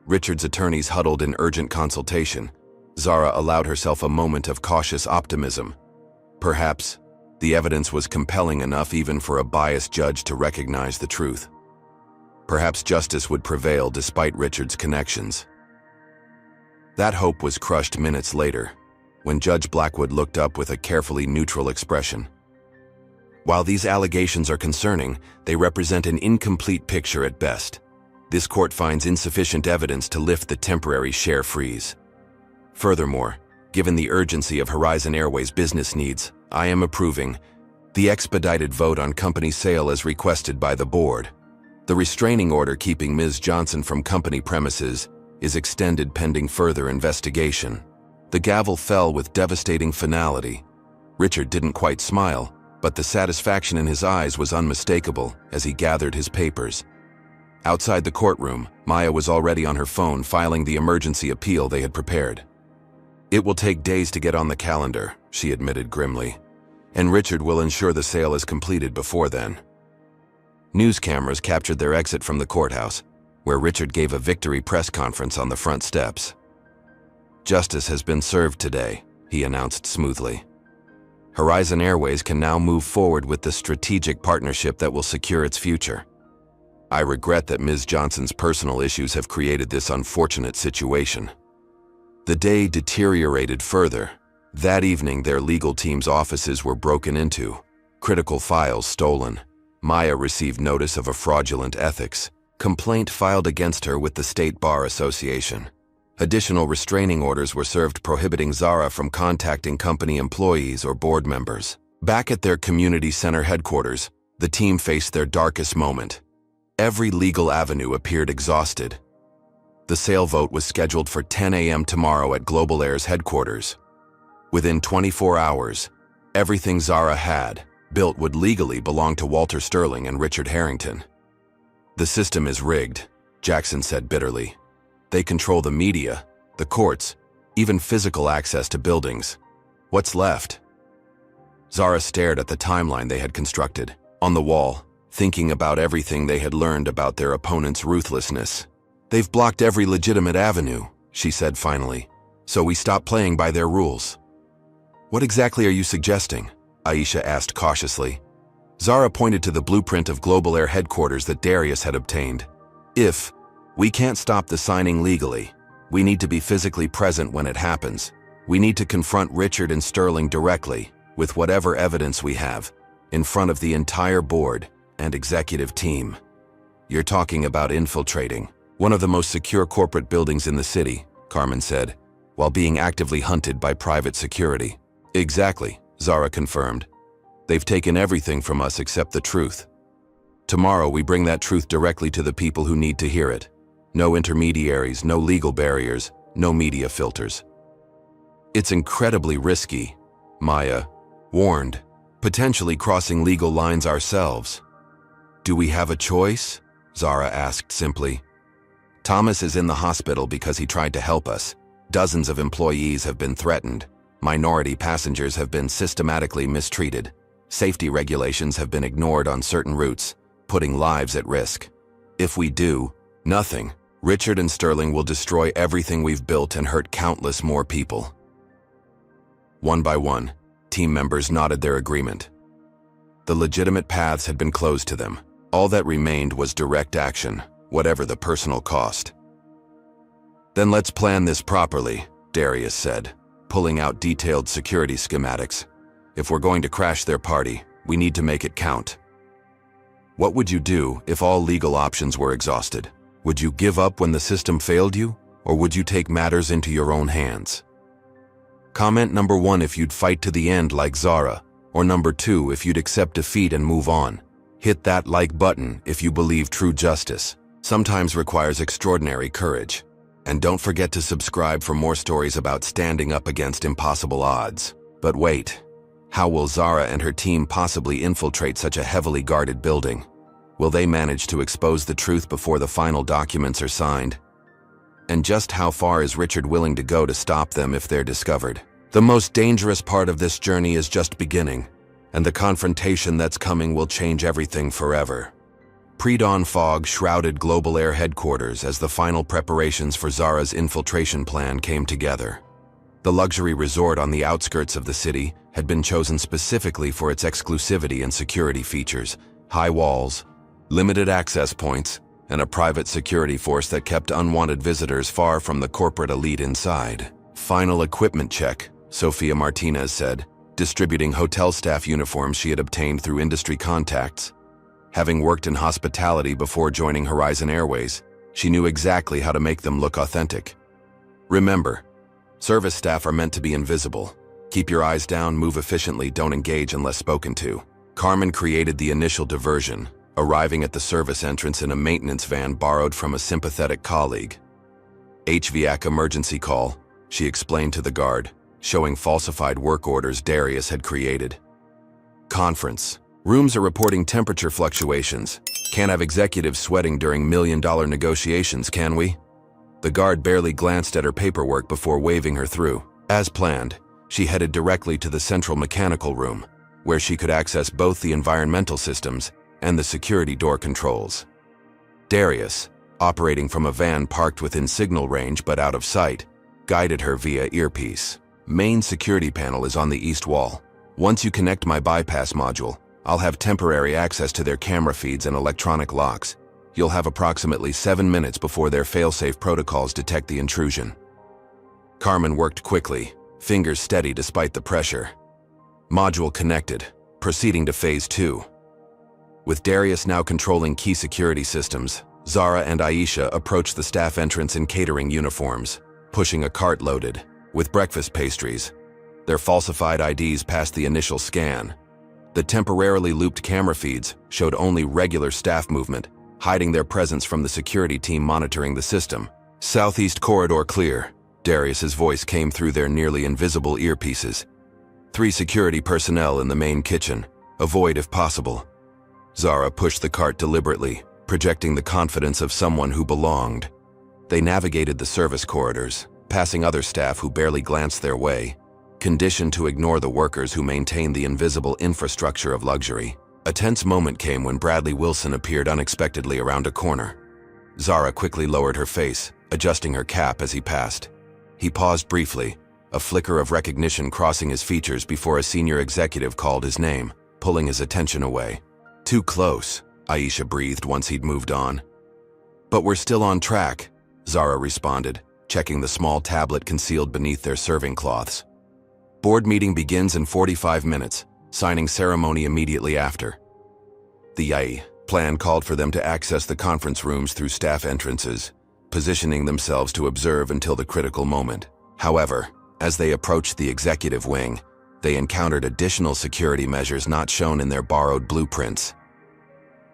Richard's attorneys huddled in urgent consultation. Zara allowed herself a moment of cautious optimism. Perhaps the evidence was compelling enough even for a biased judge to recognize the truth. Perhaps justice would prevail despite Richard's connections. That hope was crushed minutes later, when Judge Blackwood looked up with a carefully neutral expression. "While these allegations are concerning, they represent an incomplete picture at best. This court finds insufficient evidence to lift the temporary share freeze. Furthermore, given the urgency of Horizon Airways' business needs, I am approving The expedited vote on company sale as requested by the board. The restraining order keeping Ms. Johnson from company premises is extended pending further investigation. The gavel fell with devastating finality. Richard didn't quite smile, but the satisfaction in his eyes was unmistakable as he gathered his papers. Outside the courtroom, Maya was already on her phone filing the emergency appeal they had prepared. "It will take days to get on the calendar," she admitted grimly, "and Richard will ensure the sale is completed before then." News cameras captured their exit from the courthouse, where Richard gave a victory press conference on the front steps. "Justice has been served today," he announced smoothly. "Horizon Airways can now move forward with the strategic partnership that will secure its future. I regret that Ms. Johnson's personal issues have created this unfortunate situation." The day deteriorated further. That evening, their legal team's offices were broken into, critical files stolen. Maya received notice of a fraudulent ethics complaint filed against her with the State Bar Association. Additional restraining orders were served prohibiting Zara from contacting company employees or board members. Back at their community center headquarters, the team faced their darkest moment. Every legal avenue appeared exhausted. The sale vote was scheduled for 10 a.m. tomorrow at Global Air's headquarters. Within 24 hours, everything Zara had built would legally belong to Walter Sterling and Richard Harrington. "The system is rigged," Jackson said bitterly. "They control the media, the courts, even physical access to buildings. What's left?" Zara stared at the timeline they had constructed, on the wall, thinking about everything they had learned about their opponent's ruthlessness. "They've blocked every legitimate avenue," she said finally, "so we stop playing by their rules." "What exactly are you suggesting?" Aisha asked cautiously. Zara pointed to the blueprint of Global Air headquarters that Darius had obtained. "If we can't stop the signing legally, we need to be physically present when it happens. We need to confront Richard and Sterling directly, with whatever evidence we have, in front of the entire board and executive team." "You're talking about infiltrating one of the most secure corporate buildings in the city," Carmen said, "while being actively hunted by private security." "Exactly," Zara confirmed. "They've taken everything from us except the truth. Tomorrow we bring that truth directly to the people who need to hear it. No intermediaries, no legal barriers, no media filters." "It's incredibly risky," Maya warned, "potentially crossing legal lines ourselves." "Do we have a choice?" Zara asked simply. "Thomas is in the hospital because he tried to help us. Dozens of employees have been threatened. Minority passengers have been systematically mistreated. Safety regulations have been ignored on certain routes, putting lives at risk. If we do nothing, Richard and Sterling will destroy everything we've built and hurt countless more people." One by one, team members nodded their agreement. The legitimate paths had been closed to them. All that remained was direct action, whatever the personal cost. "Then let's plan this properly," Darius said, pulling out detailed security schematics. "If we're going to crash their party, we need to make it count." "What would you do if all legal options were exhausted? Would you give up when the system failed you, or would you take matters into your own hands?" Comment number 1 if you'd fight to the end like Zara, or number 2 if you'd accept defeat and move on. Hit that like button if you believe true justice sometimes requires extraordinary courage. And don't forget to subscribe for more stories about standing up against impossible odds. But wait, how will Zara and her team possibly infiltrate such a heavily guarded building? Will they manage to expose the truth before the final documents are signed? And just how far is Richard willing to go to stop them if they're discovered? The most dangerous part of this journey is just beginning, and the confrontation that's coming will change everything forever. Pre-dawn fog shrouded Global Air headquarters as the final preparations for Zara's infiltration plan came together. The luxury resort on the outskirts of the city had been chosen specifically for its exclusivity and security features: high walls, limited access points, and a private security force that kept unwanted visitors far from the corporate elite inside. "Final equipment check," Sofia Martinez said, distributing hotel staff uniforms she had obtained through industry contacts. Having worked in hospitality before joining Horizon Airways, she knew exactly how to make them look authentic. "Remember, service staff are meant to be invisible. Keep your eyes down, move efficiently, don't engage unless spoken to." Carmen created the initial diversion, arriving at the service entrance in a maintenance van borrowed from a sympathetic colleague. HVAC emergency call, she explained to the guard, showing falsified work orders Darius had created. Conference. Rooms are reporting temperature fluctuations. Can't have executives sweating during million-dollar negotiations, can we? The guard barely glanced at her paperwork before waving her through. As planned, she headed directly to the central mechanical room, where she could access both the environmental systems and the security door controls. Darius, operating from a van parked within signal range but out of sight, guided her via earpiece. Main security panel is on the east wall. Once you connect my bypass module, I'll have temporary access to their camera feeds and electronic locks. You'll have approximately 7 minutes before their fail-safe protocols detect the intrusion. Carmen worked quickly, fingers steady despite the pressure. Module connected, proceeding to Phase 2. With Darius now controlling key security systems, Zara and Aisha approached the staff entrance in catering uniforms, pushing a cart loaded with breakfast pastries. Their falsified IDs passed the initial scan. The temporarily looped camera feeds showed only regular staff movement, hiding their presence from the security team monitoring the system. Southeast corridor clear. Darius's voice came through their nearly invisible earpieces. 3 security personnel in the main kitchen. Avoid if possible. Zara pushed the cart deliberately, projecting the confidence of someone who belonged. They navigated the service corridors, passing other staff who barely glanced their way, conditioned to ignore the workers who maintained the invisible infrastructure of luxury. A tense moment came when Bradley Wilson appeared unexpectedly around a corner. Zara quickly lowered her face, adjusting her cap as he passed. He paused briefly, a flicker of recognition crossing his features before a senior executive called his name, pulling his attention away. Too close, Aisha breathed once he'd moved on. But we're still on track, Zara responded, checking the small tablet concealed beneath their serving cloths. Board meeting begins in 45 minutes, signing ceremony immediately after. The plan called for them to access the conference rooms through staff entrances, positioning themselves to observe until the critical moment. However, as they approached the executive wing, they encountered additional security measures not shown in their borrowed blueprints.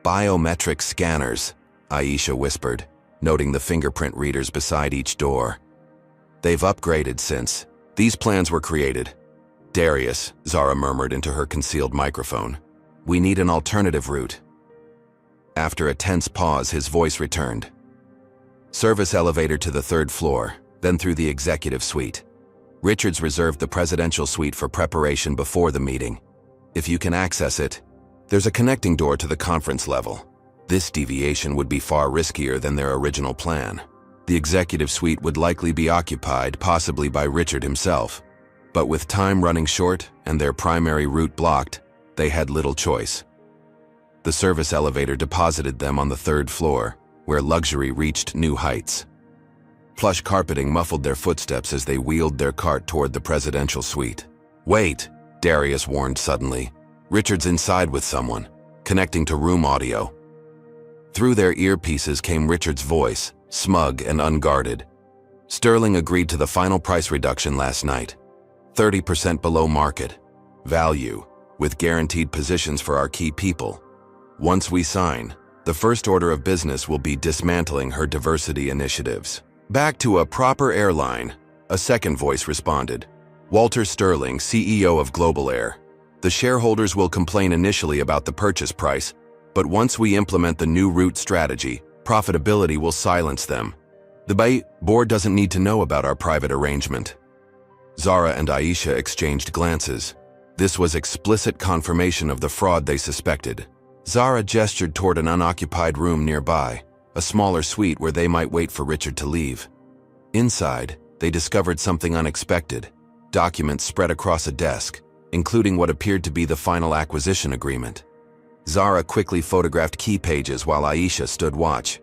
Biometric scanners, Aisha whispered, noting the fingerprint readers beside each door. They've upgraded since these plans were created. Darius, Zara murmured into her concealed microphone. We need an alternative route. After a tense pause, his voice returned. Service elevator to the 3rd floor, then through the executive suite. Richards reserved the presidential suite for preparation before the meeting. If you can access it, there's a connecting door to the conference level. This deviation would be far riskier than their original plan. The executive suite would likely be occupied, possibly by Richard himself. But with time running short and their primary route blocked, they had little choice. The service elevator deposited them on the 3rd floor, where luxury reached new heights. Plush carpeting muffled their footsteps as they wheeled their cart toward the presidential suite. Wait, Darius warned suddenly. Richard's inside with someone, connecting to room audio. Through their earpieces came Richard's voice, smug and unguarded. Sterling agreed to the final price reduction last night. 30% below market value, with guaranteed positions for our key people. Once we sign, the first order of business will be dismantling her diversity initiatives. Back to a proper airline, a second voice responded. Walter Sterling, CEO of Global Air. The shareholders will complain initially about the purchase price, but once we implement the new route strategy, profitability will silence them. The board doesn't need to know about our private arrangement. Zara and Aisha exchanged glances. This was explicit confirmation of the fraud they suspected. Zara gestured toward an unoccupied room nearby, a smaller suite where they might wait for Richard to leave. Inside, they discovered something unexpected. Documents spread across a desk, including what appeared to be the final acquisition agreement. Zara quickly photographed key pages while Aisha stood watch.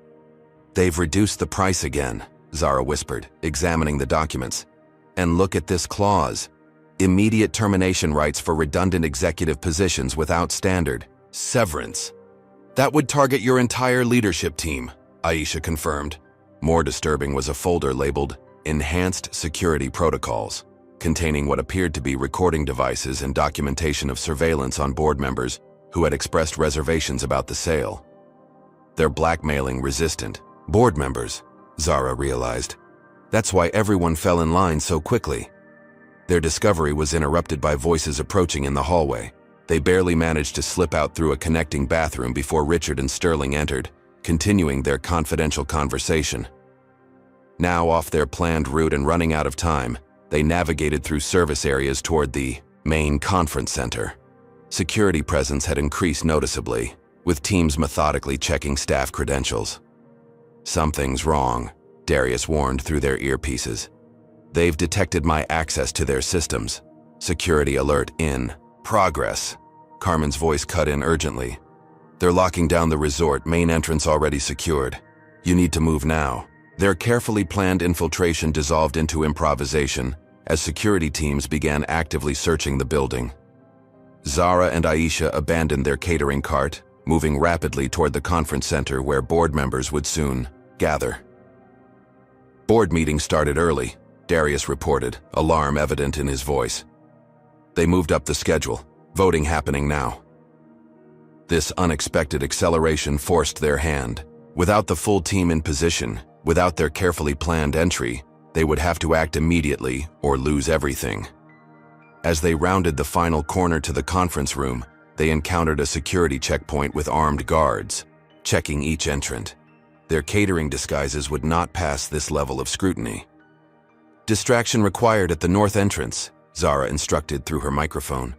They've reduced the price again, Zara whispered, examining the documents. And look at this clause. Immediate termination rights for redundant executive positions without standard severance. That would target your entire leadership team, Aisha confirmed. More disturbing was a folder labeled Enhanced Security Protocols, containing what appeared to be recording devices and documentation of surveillance on board members who had expressed reservations about the sale. They're blackmailing resistant board members, Zara realized. That's why everyone fell in line so quickly. Their discovery was interrupted by voices approaching in the hallway. They barely managed to slip out through a connecting bathroom before Richard and Sterling entered, continuing their confidential conversation. Now off their planned route and running out of time, they navigated through service areas toward the main conference center. Security presence had increased noticeably, with teams methodically checking staff credentials. "Something's wrong," Darius warned through their earpieces. "They've detected my access to their systems. Security alert in progress." Carmen's voice cut in urgently. "They're locking down the resort, main entrance already secured. You need to move now." Their carefully planned infiltration dissolved into improvisation as security teams began actively searching the building. Zara and Aisha abandoned their catering cart, moving rapidly toward the conference center where board members would soon gather. Board meeting started early, Darius reported, alarm evident in his voice. They moved up the schedule, voting happening now. This unexpected acceleration forced their hand. Without the full team in position, without their carefully planned entry, they would have to act immediately or lose everything. As they rounded the final corner to the conference room, they encountered a security checkpoint with armed guards, checking each entrant. Their catering disguises would not pass this level of scrutiny. "Distraction required at the north entrance," Zara instructed through her microphone.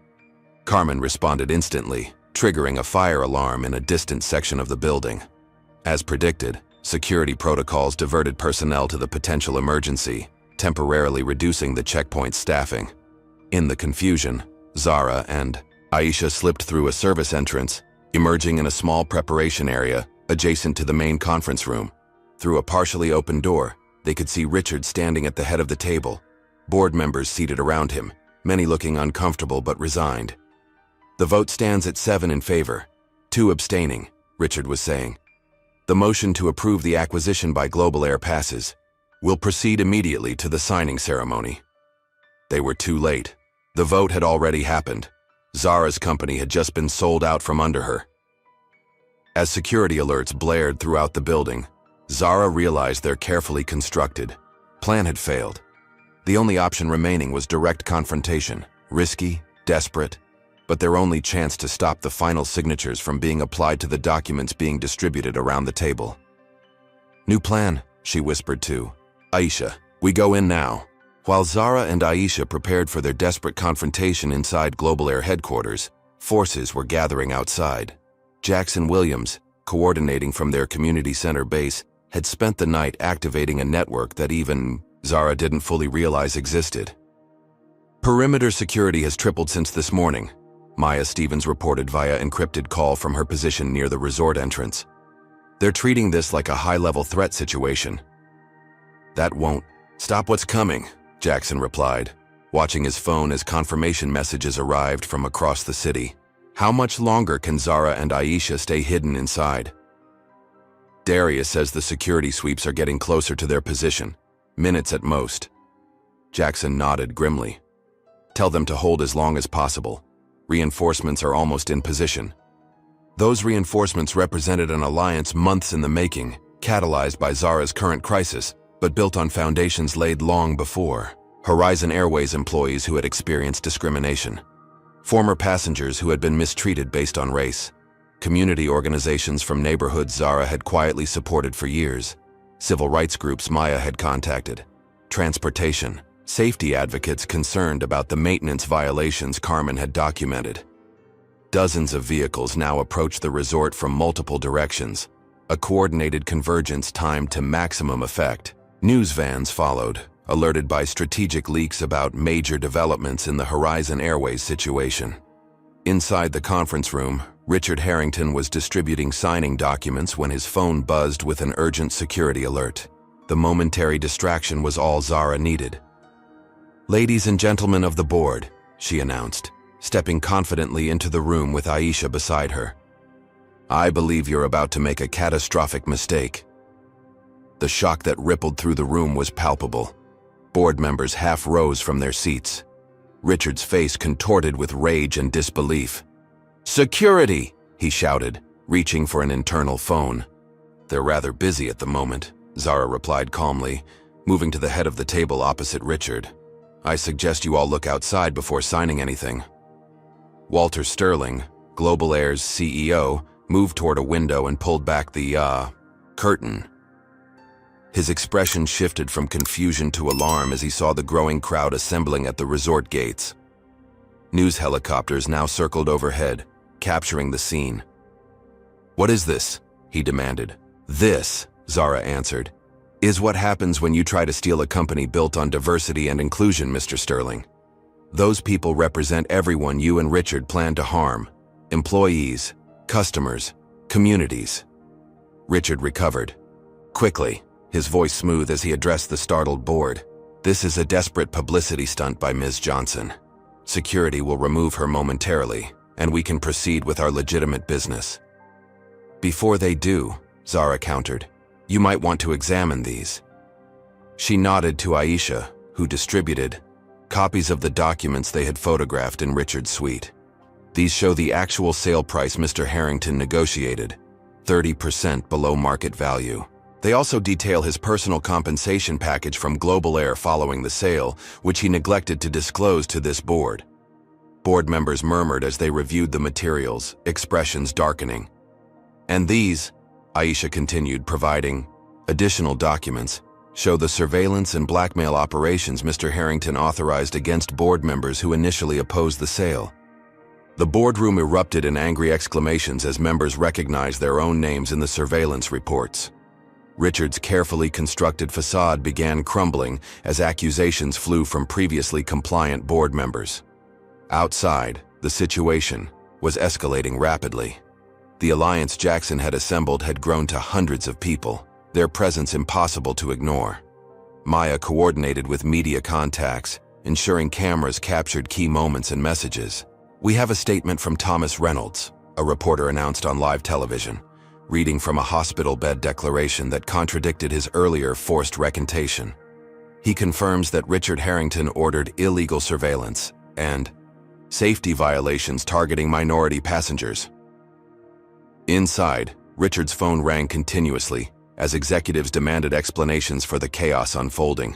Carmen responded instantly, triggering a fire alarm in a distant section of the building. As predicted, security protocols diverted personnel to the potential emergency, temporarily reducing the checkpoint's staffing. In the confusion, Zara and Aisha slipped through a service entrance, emerging in a small preparation area adjacent to the main conference room. Through a partially open door, they could see Richard standing at the head of the table, board members seated around him, many looking uncomfortable but resigned. "The vote stands at 7 in favor, 2 abstaining," Richard was saying. "The motion to approve the acquisition by Global Air passes. We'll proceed immediately to the signing ceremony." They were too late. The vote had already happened. Zara's company had just been sold out from under her. As security alerts blared throughout the building, Zara realized their carefully constructed plan had failed. The only option remaining was direct confrontation, risky, desperate, but their only chance to stop the final signatures from being applied to the documents being distributed around the table. "New plan," she whispered to Aisha. "We go in now." While Zara and Aisha prepared for their desperate confrontation inside Global Air headquarters, forces were gathering outside. Jackson Williams, coordinating from their community center base, had spent the night activating a network that even Zara didn't fully realize existed. "Perimeter security has tripled since this morning," Maya Stevens reported via encrypted call from her position near the resort entrance. "They're treating this like a high-level threat situation." "That won't stop what's coming," Jackson replied, watching his phone as confirmation messages arrived from across the city. "How much longer can Zara and Aisha stay hidden inside?" "Darius says the security sweeps are getting closer to their position, minutes at most." Jackson nodded grimly. "Tell them to hold as long as possible. Reinforcements are almost in position." Those reinforcements represented an alliance months in the making, catalyzed by Zara's current crisis, but built on foundations laid long before. Horizon Airways employees who had experienced discrimination. Former passengers who had been mistreated based on race. Community organizations from neighborhoods Zara had quietly supported for years. Civil rights groups Maya had contacted. Transportation. Safety advocates concerned about the maintenance violations Carmen had documented. Dozens of vehicles now approached the resort from multiple directions. A coordinated convergence timed to maximum effect. News vans followed, alerted by strategic leaks about major developments in the Horizon Airways situation. Inside the conference room, Richard Harrington was distributing signing documents when his phone buzzed with an urgent security alert. The momentary distraction was all Zara needed. "Ladies and gentlemen of the board," she announced, stepping confidently into the room with Aisha beside her. "I believe you're about to make a catastrophic mistake." The shock that rippled through the room was palpable. Board members half rose from their seats. Richard's face contorted with rage and disbelief. "Security!" he shouted, reaching for an internal phone. "They're rather busy at the moment," Zara replied calmly, moving to the head of the table opposite Richard. "I suggest you all look outside before signing anything." Walter Sterling, Global Air's CEO, moved toward a window and pulled back the, curtain. His expression shifted from confusion to alarm as he saw the growing crowd assembling at the resort gates. News helicopters now circled overhead, capturing the scene. "What is this?" he demanded. "This," Zara answered, "is what happens when you try to steal a company built on diversity and inclusion, Mr. Sterling. Those people represent everyone you and Richard plan to harm: employees, customers, communities." Richard recovered quickly, his voice smooth as he addressed the startled board. "This is a desperate publicity stunt by Ms. Johnson. Security will remove her momentarily, and we can proceed with our legitimate business." "Before they do," Zara countered, "you might want to examine these." She nodded to Aisha, who distributed copies of the documents they had photographed in Richard's suite. "These show the actual sale price Mr. Harrington negotiated, 30% below market value. They also detail his personal compensation package from Global Air following the sale, which he neglected to disclose to this board." Board members murmured as they reviewed the materials, expressions darkening. "And these," Aisha continued, providing additional documents, "show the surveillance and blackmail operations Mr. Harrington authorized against board members who initially opposed the sale." The boardroom erupted in angry exclamations as members recognized their own names in the surveillance reports. Richard's carefully constructed facade began crumbling as accusations flew from previously compliant board members. Outside, the situation was escalating rapidly. The alliance Jackson had assembled had grown to hundreds of people, their presence impossible to ignore. Maya coordinated with media contacts, ensuring cameras captured key moments and messages. "We have a statement from Thomas Reynolds," a reporter announced on live television, reading from a hospital bed declaration that contradicted his earlier forced recantation. He confirms that Richard Harrington ordered illegal surveillance and safety violations targeting minority passengers. Inside, Richard's phone rang continuously as executives demanded explanations for the chaos unfolding.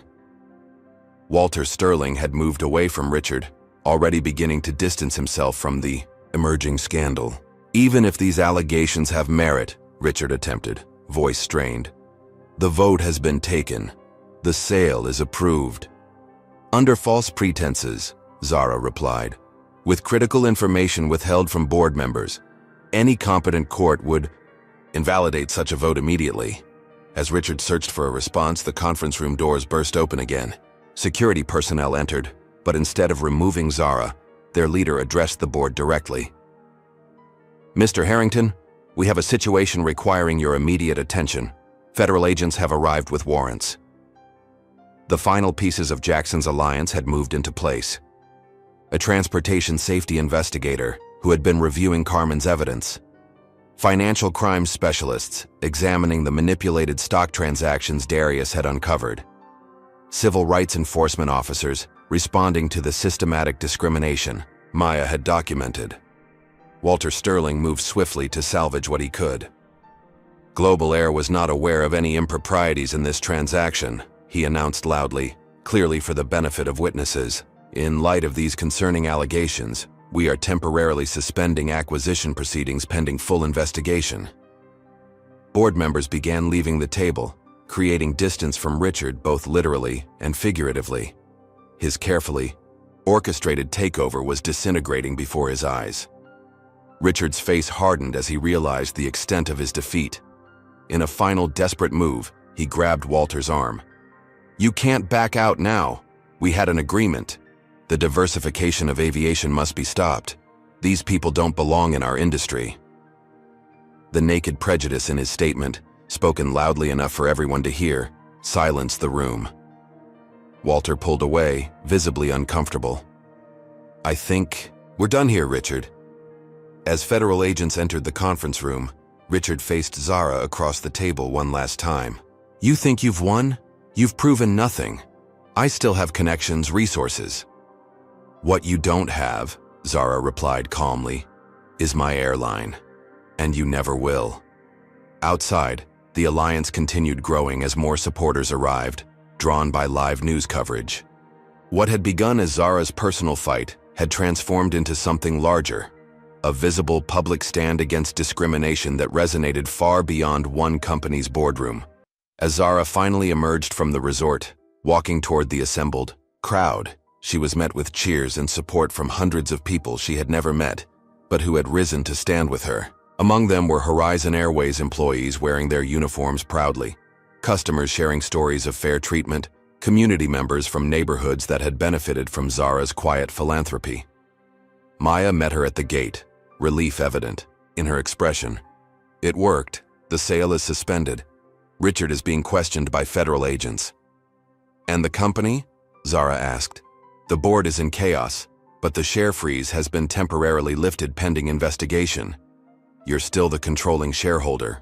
Walter Sterling had moved away from Richard, already beginning to distance himself from the emerging scandal. "Even if these allegations have merit," Richard attempted, voice strained, "the vote has been taken. The sale is approved." "Under false pretenses," Zara replied, "with critical information withheld from board members. Any competent court would invalidate such a vote immediately." As Richard searched for a response, the conference room doors burst open again. Security personnel entered, but instead of removing Zara, their leader addressed the board directly. "Mr. Harrington, we have a situation requiring your immediate attention. Federal agents have arrived with warrants." The final pieces of Jackson's alliance had moved into place. A transportation safety investigator who had been reviewing Carmen's evidence. Financial crimes specialists examining the manipulated stock transactions Darius had uncovered. Civil rights enforcement officers responding to the systematic discrimination Maya had documented. Walter Sterling moved swiftly to salvage what he could. "Global Air was not aware of any improprieties in this transaction," he announced loudly, clearly for the benefit of witnesses. "In light of these concerning allegations, we are temporarily suspending acquisition proceedings pending full investigation." Board members began leaving the table, creating distance from Richard both literally and figuratively. His carefully orchestrated takeover was disintegrating before his eyes. Richard's face hardened as he realized the extent of his defeat. In a final desperate move, he grabbed Walter's arm. "You can't back out now. We had an agreement. The diversification of aviation must be stopped. These people don't belong in our industry." The naked prejudice in his statement, spoken loudly enough for everyone to hear, silenced the room. Walter pulled away, visibly uncomfortable. "I think we're done here, Richard." As federal agents entered the conference room, Richard faced Zara across the table one last time. "You think you've won? You've proven nothing. I still have connections, resources." "What you don't have," Zara replied calmly, is my airline, and you never will. Outside, the alliance continued growing as more supporters arrived, drawn by live news coverage. What had begun as Zara's personal fight had transformed into something larger, a visible public stand against discrimination that resonated far beyond one company's boardroom. As Zara finally emerged from the resort, walking toward the assembled crowd, she was met with cheers and support from hundreds of people she had never met, but who had risen to stand with her. Among them were Horizon Airways employees wearing their uniforms proudly, customers sharing stories of fair treatment, community members from neighborhoods that had benefited from Zara's quiet philanthropy. Maya met her at the gate, relief evident in her expression. It worked. The sale is suspended. Richard is being questioned by federal agents. And the company? Zara asked. The board is in chaos, but the share freeze has been temporarily lifted pending investigation. You're still the controlling shareholder.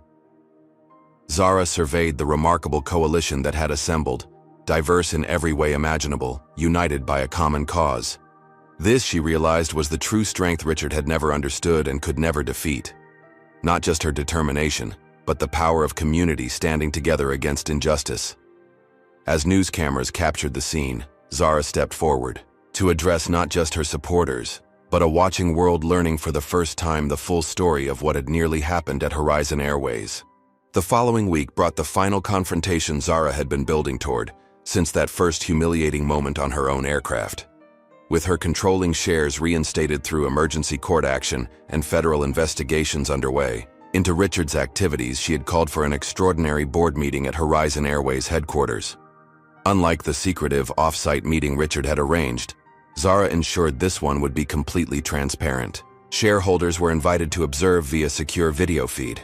Zara surveyed the remarkable coalition that had assembled, diverse in every way imaginable, united by a common cause. This, she realized, was the true strength Richard had never understood and could never defeat. Not just her determination, but the power of community standing together against injustice. As news cameras captured the scene, Zara stepped forward to address not just her supporters, but a watching world learning for the first time the full story of what had nearly happened at Horizon Airways. The following week brought the final confrontation Zara had been building toward since that first humiliating moment on her own aircraft. With her controlling shares reinstated through emergency court action and federal investigations underway, into Richard's activities she had called for an extraordinary board meeting at Horizon Airways headquarters. Unlike the secretive off-site meeting Richard had arranged, Zara ensured this one would be completely transparent. Shareholders were invited to observe via secure video feed.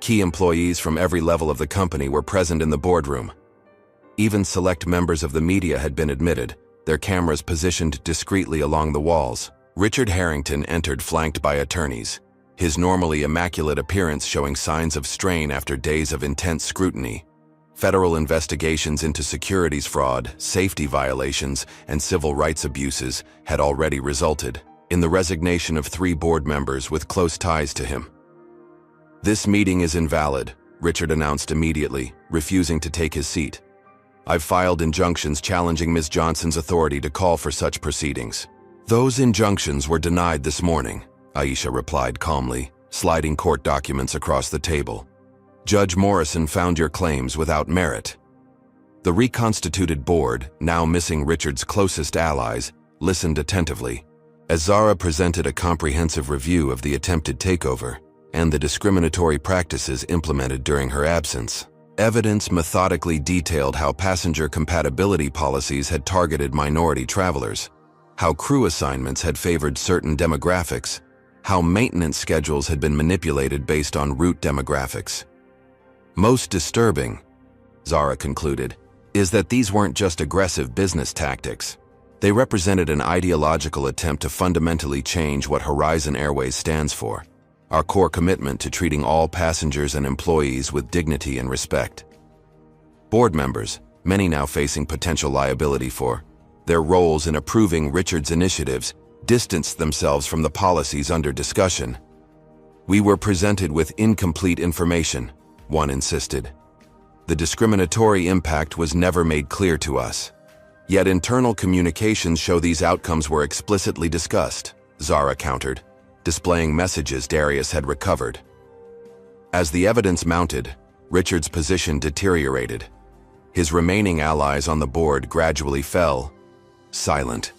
Key employees from every level of the company were present in the boardroom. Even select members of the media had been admitted, their cameras positioned discreetly along the walls. Richard Harrington entered flanked by attorneys, his normally immaculate appearance showing signs of strain after days of intense scrutiny. Federal investigations into securities fraud, safety violations, and civil rights abuses had already resulted in the resignation of 3 board members with close ties to him. This meeting is invalid, Richard announced immediately, refusing to take his seat. I've filed injunctions challenging Ms. Johnson's authority to call for such proceedings. Those injunctions were denied this morning, Aisha replied calmly, sliding court documents across the table. Judge Morrison found your claims without merit. The reconstituted board, now missing Richard's closest allies, listened attentively, as Zara presented a comprehensive review of the attempted takeover and the discriminatory practices implemented during her absence. Evidence methodically detailed how passenger compatibility policies had targeted minority travelers, how crew assignments had favored certain demographics, how maintenance schedules had been manipulated based on route demographics. Most disturbing, Zara concluded, is that these weren't just aggressive business tactics. They represented an ideological attempt to fundamentally change what Horizon Airways stands for, our core commitment to treating all passengers and employees with dignity and respect. Board members, many now facing potential liability for their roles in approving Richard's initiatives, distanced themselves from the policies under discussion. We were presented with incomplete information, one insisted. The discriminatory impact was never made clear to us. Yet internal communications show these outcomes were explicitly discussed, Zara countered, displaying messages Darius had recovered. As the evidence mounted, Richard's position deteriorated. His remaining allies on the board gradually fell, silent.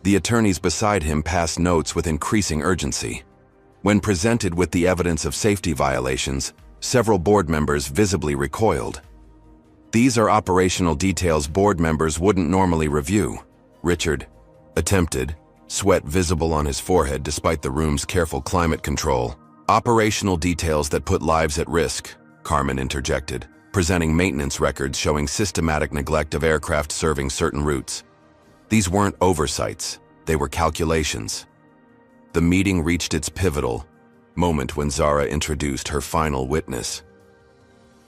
The attorneys beside him passed notes with increasing urgency. When presented with the evidence of safety violations, several board members visibly recoiled. These are operational details board members wouldn't normally review, Richard attempted, sweat visible on his forehead despite the room's careful climate control. Operational details that put lives at risk, Carmen interjected, presenting maintenance records showing systematic neglect of aircraft serving certain routes. These weren't oversights, they were calculations. The meeting reached its pivotal moment when Zara introduced her final witness.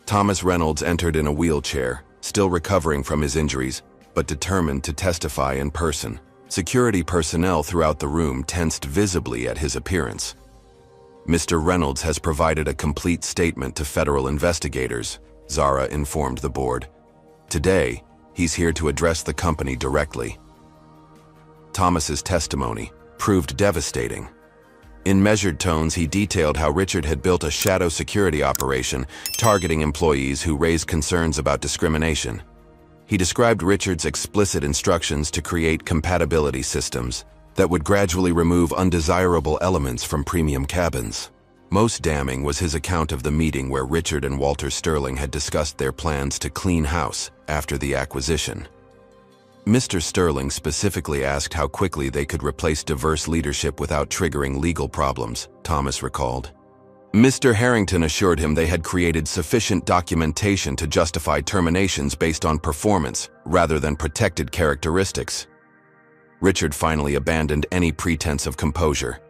Thomas Reynolds entered in a wheelchair, still recovering from his injuries, but determined to testify in person. Security personnel throughout the room tensed visibly at his appearance. Mr. Reynolds has provided a complete statement to federal investigators, Zara informed the board. Today, he's here to address the company directly. Thomas's testimony proved devastating. In measured tones, he detailed how Richard had built a shadow security operation targeting employees who raised concerns about discrimination. He described Richard's explicit instructions to create compatibility systems that would gradually remove undesirable elements from premium cabins. Most damning was his account of the meeting where Richard and Walter Sterling had discussed their plans to clean house after the acquisition. Mr. Sterling specifically asked how quickly they could replace diverse leadership without triggering legal problems, Thomas recalled. Mr. Harrington assured him they had created sufficient documentation to justify terminations based on performance rather than protected characteristics. Richard finally abandoned any pretense of composure.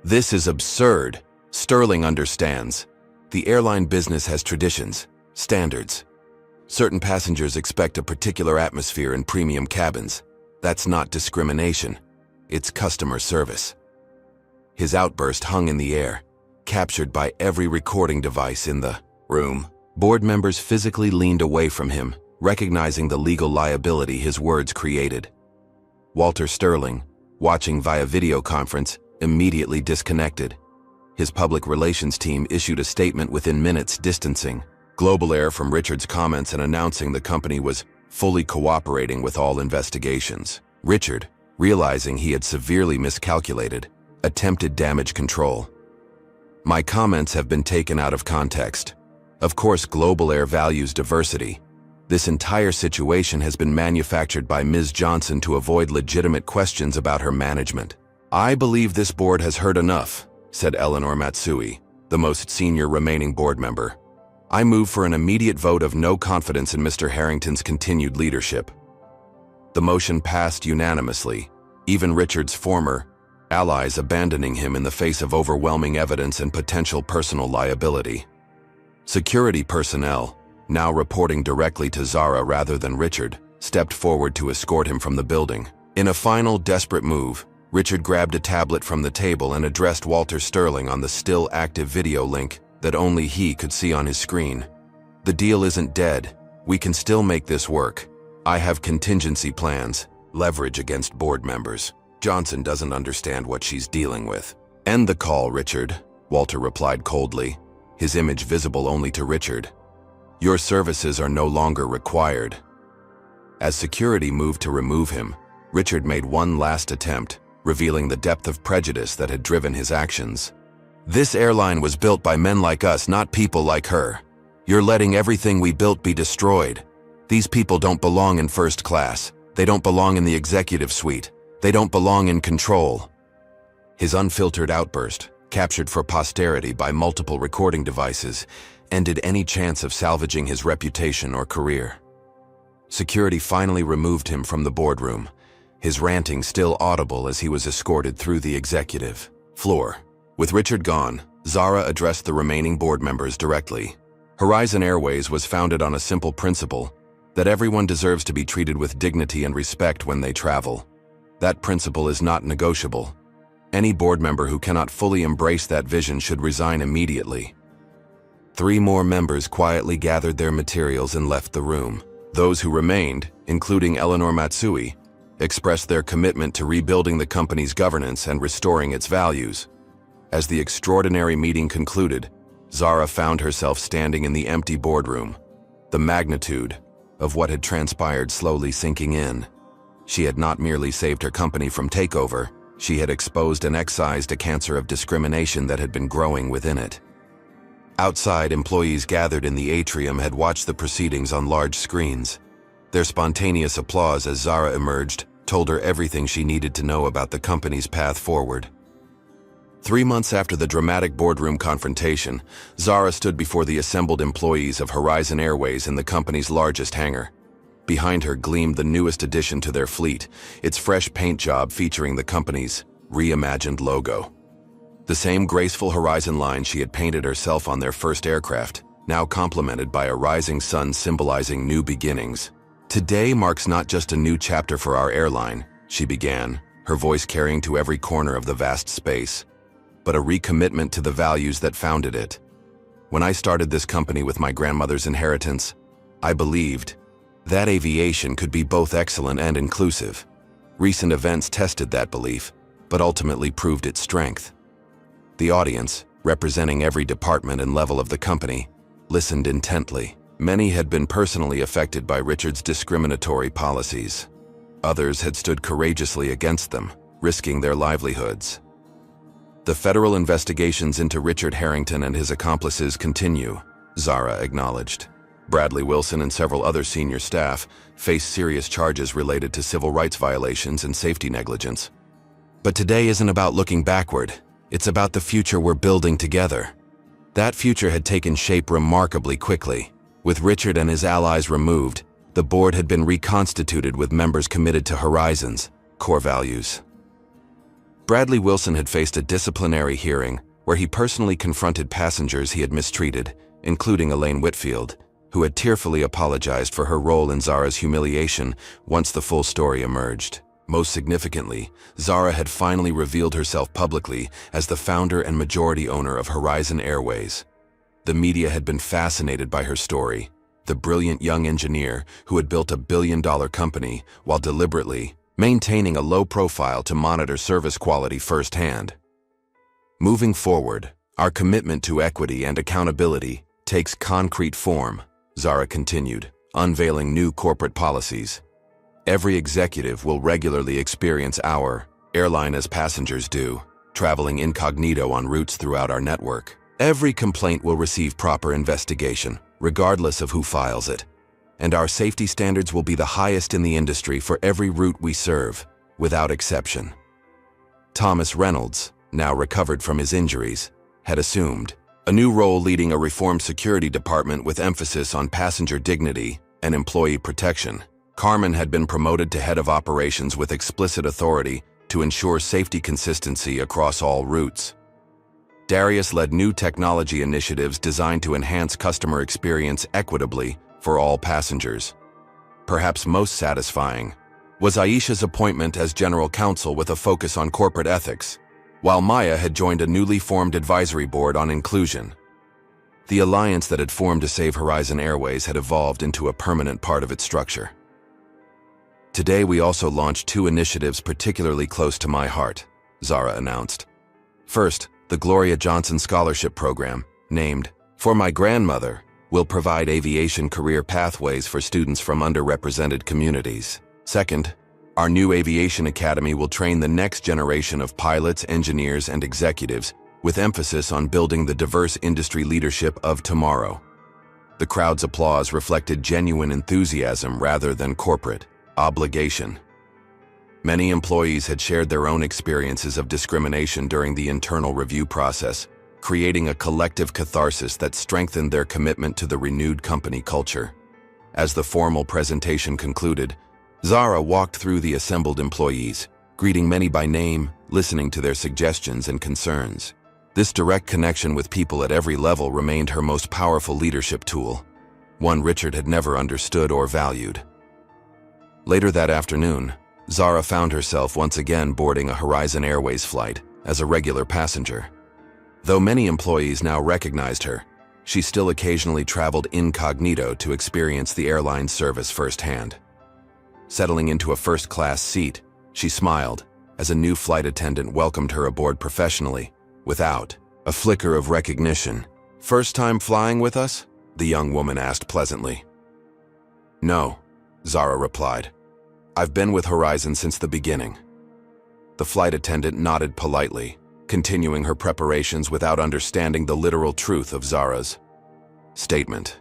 This is absurd. Sterling understands. The airline business has traditions, standards. Certain passengers expect a particular atmosphere in premium cabins. That's not discrimination. It's customer service. His outburst hung in the air, captured by every recording device in the room. Board members physically leaned away from him, recognizing the legal liability his words created. Walter Sterling, watching via video conference, immediately disconnected. His public relations team issued a statement within minutes distancing Global Air from Richard's comments and announcing the company was fully cooperating with all investigations. Richard, realizing he had severely miscalculated, attempted damage control. My comments have been taken out of context. Of course, Global Air values diversity. This entire situation has been manufactured by Ms. Johnson to avoid legitimate questions about her management. I believe this board has heard enough, said Eleanor Matsui, the most senior remaining board member. I move for an immediate vote of no confidence in Mr. Harrington's continued leadership. The motion passed unanimously, even Richard's former allies abandoning him in the face of overwhelming evidence and potential personal liability. Security personnel, now reporting directly to Zara rather than Richard, stepped forward to escort him from the building. In a final desperate move, Richard grabbed a tablet from the table and addressed Walter Sterling on the still active video link that only he could see on his screen. The deal isn't dead. We can still make this work. I have contingency plans, leverage against board members. Johnson doesn't understand what she's dealing with. End the call, Richard, Walter replied coldly, his image visible only to Richard. Your services are no longer required. As security moved to remove him, Richard made one last attempt, revealing the depth of prejudice that had driven his actions. This airline was built by men like us, not people like her. You're letting everything we built be destroyed. These people don't belong in first class. They don't belong in the executive suite. They don't belong in control. His unfiltered outburst, captured for posterity by multiple recording devices, ended any chance of salvaging his reputation or career. Security finally removed him from the boardroom, his ranting still audible as he was escorted through the executive floor. With Richard gone, Zara addressed the remaining board members directly. Horizon Airways was founded on a simple principle, that everyone deserves to be treated with dignity and respect when they travel. That principle is not negotiable. Any board member who cannot fully embrace that vision should resign immediately. 3 more members quietly gathered their materials and left the room. Those who remained, including Eleanor Matsui, expressed their commitment to rebuilding the company's governance and restoring its values. As the extraordinary meeting concluded, Zara found herself standing in the empty boardroom, the magnitude of what had transpired slowly sinking in. She had not merely saved her company from takeover, she had exposed and excised a cancer of discrimination that had been growing within it. Outside, employees gathered in the atrium had watched the proceedings on large screens. Their spontaneous applause as Zara emerged told her everything she needed to know about the company's path forward. 3 months after the dramatic boardroom confrontation, Zara stood before the assembled employees of Horizon Airways in the company's largest hangar. Behind her gleamed the newest addition to their fleet, its fresh paint job featuring the company's reimagined logo. The same graceful Horizon line she had painted herself on their first aircraft, now complemented by a rising sun symbolizing new beginnings. Today marks not just a new chapter for our airline, she began, her voice carrying to every corner of the vast space. but a recommitment to the values that founded it. When I started this company with my grandmother's inheritance, I believed that aviation could be both excellent and inclusive. Recent events tested that belief, but ultimately proved its strength. The audience, representing every department and level of the company, listened intently. Many had been personally affected by Richard's discriminatory policies. Others had stood courageously against them, risking their livelihoods. The federal investigations into Richard Harrington and his accomplices continue, Zara acknowledged. Bradley Wilson and several other senior staff face serious charges related to civil rights violations and safety negligence. But today isn't about looking backward, it's about the future we're building together. That future had taken shape remarkably quickly. With Richard and his allies removed, the board had been reconstituted with members committed to Horizon's core values. Bradley Wilson had faced a disciplinary hearing where he personally confronted passengers he had mistreated, including Elaine Whitfield, who had tearfully apologized for her role in Zara's humiliation once the full story emerged. Most significantly, Zara had finally revealed herself publicly as the founder and majority owner of Horizon Airways. The media had been fascinated by her story, the brilliant young engineer who had built a billion-dollar company while deliberately maintaining a low profile to monitor service quality firsthand. Moving forward, our commitment to equity and accountability takes concrete form, Zara continued, unveiling new corporate policies. Every executive will regularly experience our airline as passengers do, traveling incognito on routes throughout our network. Every complaint will receive proper investigation, regardless of who files it. And our safety standards will be the highest in the industry for every route we serve, without exception. Thomas Reynolds, now recovered from his injuries, had assumed a new role leading a reformed security department with emphasis on passenger dignity and employee protection. Carmen had been promoted to head of operations with explicit authority to ensure safety consistency across all routes. Darius led new technology initiatives designed to enhance customer experience equitably for all passengers. Perhaps most satisfying was Aisha's appointment as general counsel with a focus on corporate ethics, while Maya had joined a newly formed advisory board on inclusion. The alliance that had formed to save Horizon Airways had evolved into a permanent part of its structure. Today we also launched two initiatives particularly close to my heart, Zara announced. First, the Gloria Johnson Scholarship Program, named For My Grandmother, will provide aviation career pathways for students from underrepresented communities. Second, our new Aviation Academy will train the next generation of pilots, engineers, and executives with emphasis on building the diverse industry leadership of tomorrow. The crowd's applause reflected genuine enthusiasm rather than corporate obligation. Many employees had shared their own experiences of discrimination during the internal review process, creating a collective catharsis that strengthened their commitment to the renewed company culture. As the formal presentation concluded, Zara walked through the assembled employees, greeting many by name, listening to their suggestions and concerns. This direct connection with people at every level remained her most powerful leadership tool, one Richard had never understood or valued. Later that afternoon, Zara found herself once again boarding a Horizon Airways flight as a regular passenger. Though many employees now recognized her, she still occasionally traveled incognito to experience the airline's service firsthand. Settling into a first-class seat, she smiled as a new flight attendant welcomed her aboard professionally, without a flicker of recognition. "First time flying with us?" the young woman asked pleasantly. "No," Zara replied. "I've been with Horizon since the beginning." The flight attendant nodded politely, continuing her preparations without understanding the literal truth of Zara's statement.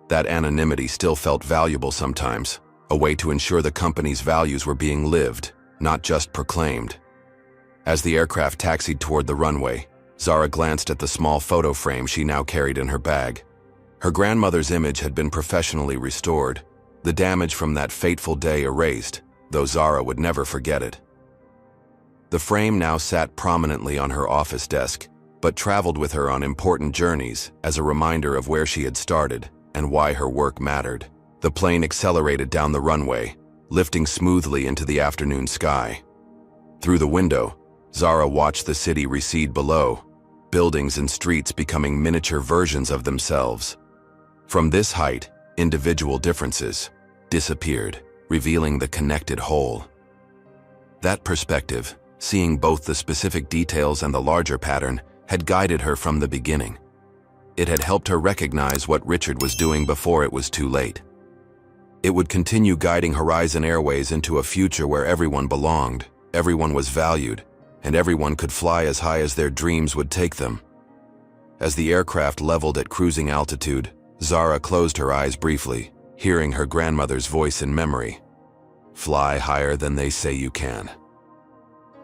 That anonymity still felt valuable sometimes, a way to ensure the company's values were being lived, not just proclaimed. As the aircraft taxied toward the runway, Zara glanced at the small photo frame she now carried in her bag. Her grandmother's image had been professionally restored, the damage from that fateful day erased, though Zara would never forget it. The frame now sat prominently on her office desk, but traveled with her on important journeys as a reminder of where she had started and why her work mattered. The plane accelerated down the runway, lifting smoothly into the afternoon sky. Through the window, Zara watched the city recede below, buildings and streets becoming miniature versions of themselves. From this height, individual differences disappeared, revealing the connected whole. That perspective, seeing both the specific details and the larger pattern, had guided her from the beginning. It had helped her recognize what Richard was doing before it was too late. It would continue guiding Horizon Airways into a future where everyone belonged, everyone was valued, and everyone could fly as high as their dreams would take them. As the aircraft leveled at cruising altitude, Zara closed her eyes briefly, hearing her grandmother's voice in memory. "Fly higher than they say you can."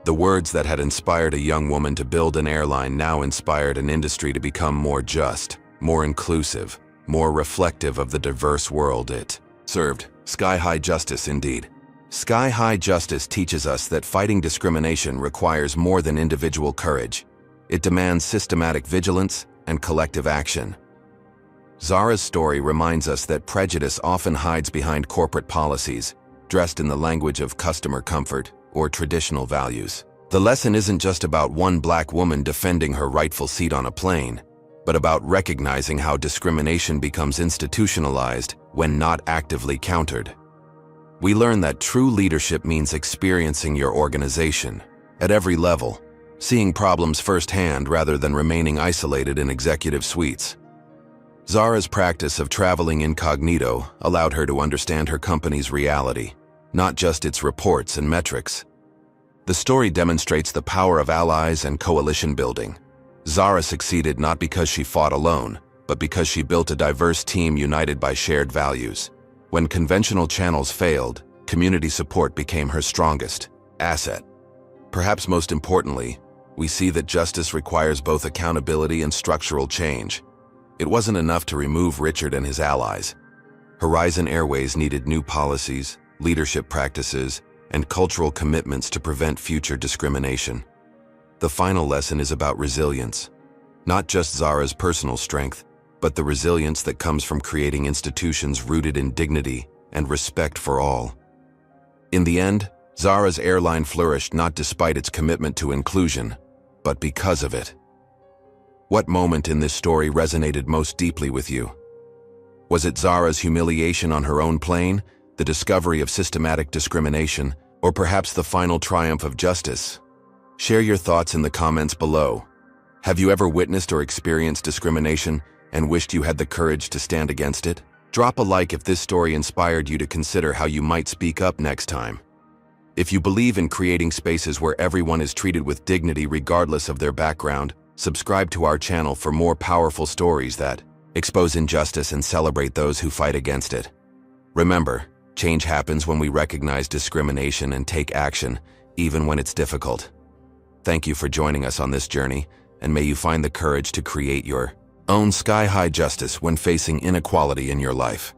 The words that had inspired a young woman to build an airline now inspired an industry to become more just, more inclusive, more reflective of the diverse world it served. Sky-high justice indeed. Sky-high justice teaches us that fighting discrimination requires more than individual courage. It demands systematic vigilance and collective action. Zara's story reminds us that prejudice often hides behind corporate policies, dressed in the language of customer comfort or traditional values. The lesson isn't just about one black woman defending her rightful seat on a plane, but about recognizing how discrimination becomes institutionalized when not actively countered. We learn that true leadership means experiencing your organization at every level, seeing problems firsthand rather than remaining isolated in executive suites. Zara's practice of traveling incognito allowed her to understand her company's reality, not just its reports and metrics. The story demonstrates the power of allies and coalition building. Zara succeeded not because she fought alone, but because she built a diverse team united by shared values. When conventional channels failed, community support became her strongest asset. Perhaps most importantly, we see that justice requires both accountability and structural change. It wasn't enough to remove Richard and his allies. Horizon Airways needed new policies, leadership practices, and cultural commitments to prevent future discrimination. The final lesson is about resilience. Not just Zara's personal strength, but the resilience that comes from creating institutions rooted in dignity and respect for all. In the end, Zara's airline flourished not despite its commitment to inclusion, but because of it. What moment in this story resonated most deeply with you? Was it Zara's humiliation on her own plane, the discovery of systematic discrimination, or perhaps the final triumph of justice? Share your thoughts in the comments below. Have you ever witnessed or experienced discrimination and wished you had the courage to stand against it? Drop a like if this story inspired you to consider how you might speak up next time. If you believe in creating spaces where everyone is treated with dignity regardless of their background, subscribe to our channel for more powerful stories that expose injustice and celebrate those who fight against it. Remember, change happens when we recognize discrimination and take action, even when it's difficult. Thank you for joining us on this journey, and may you find the courage to create your own sky-high justice when facing inequality in your life.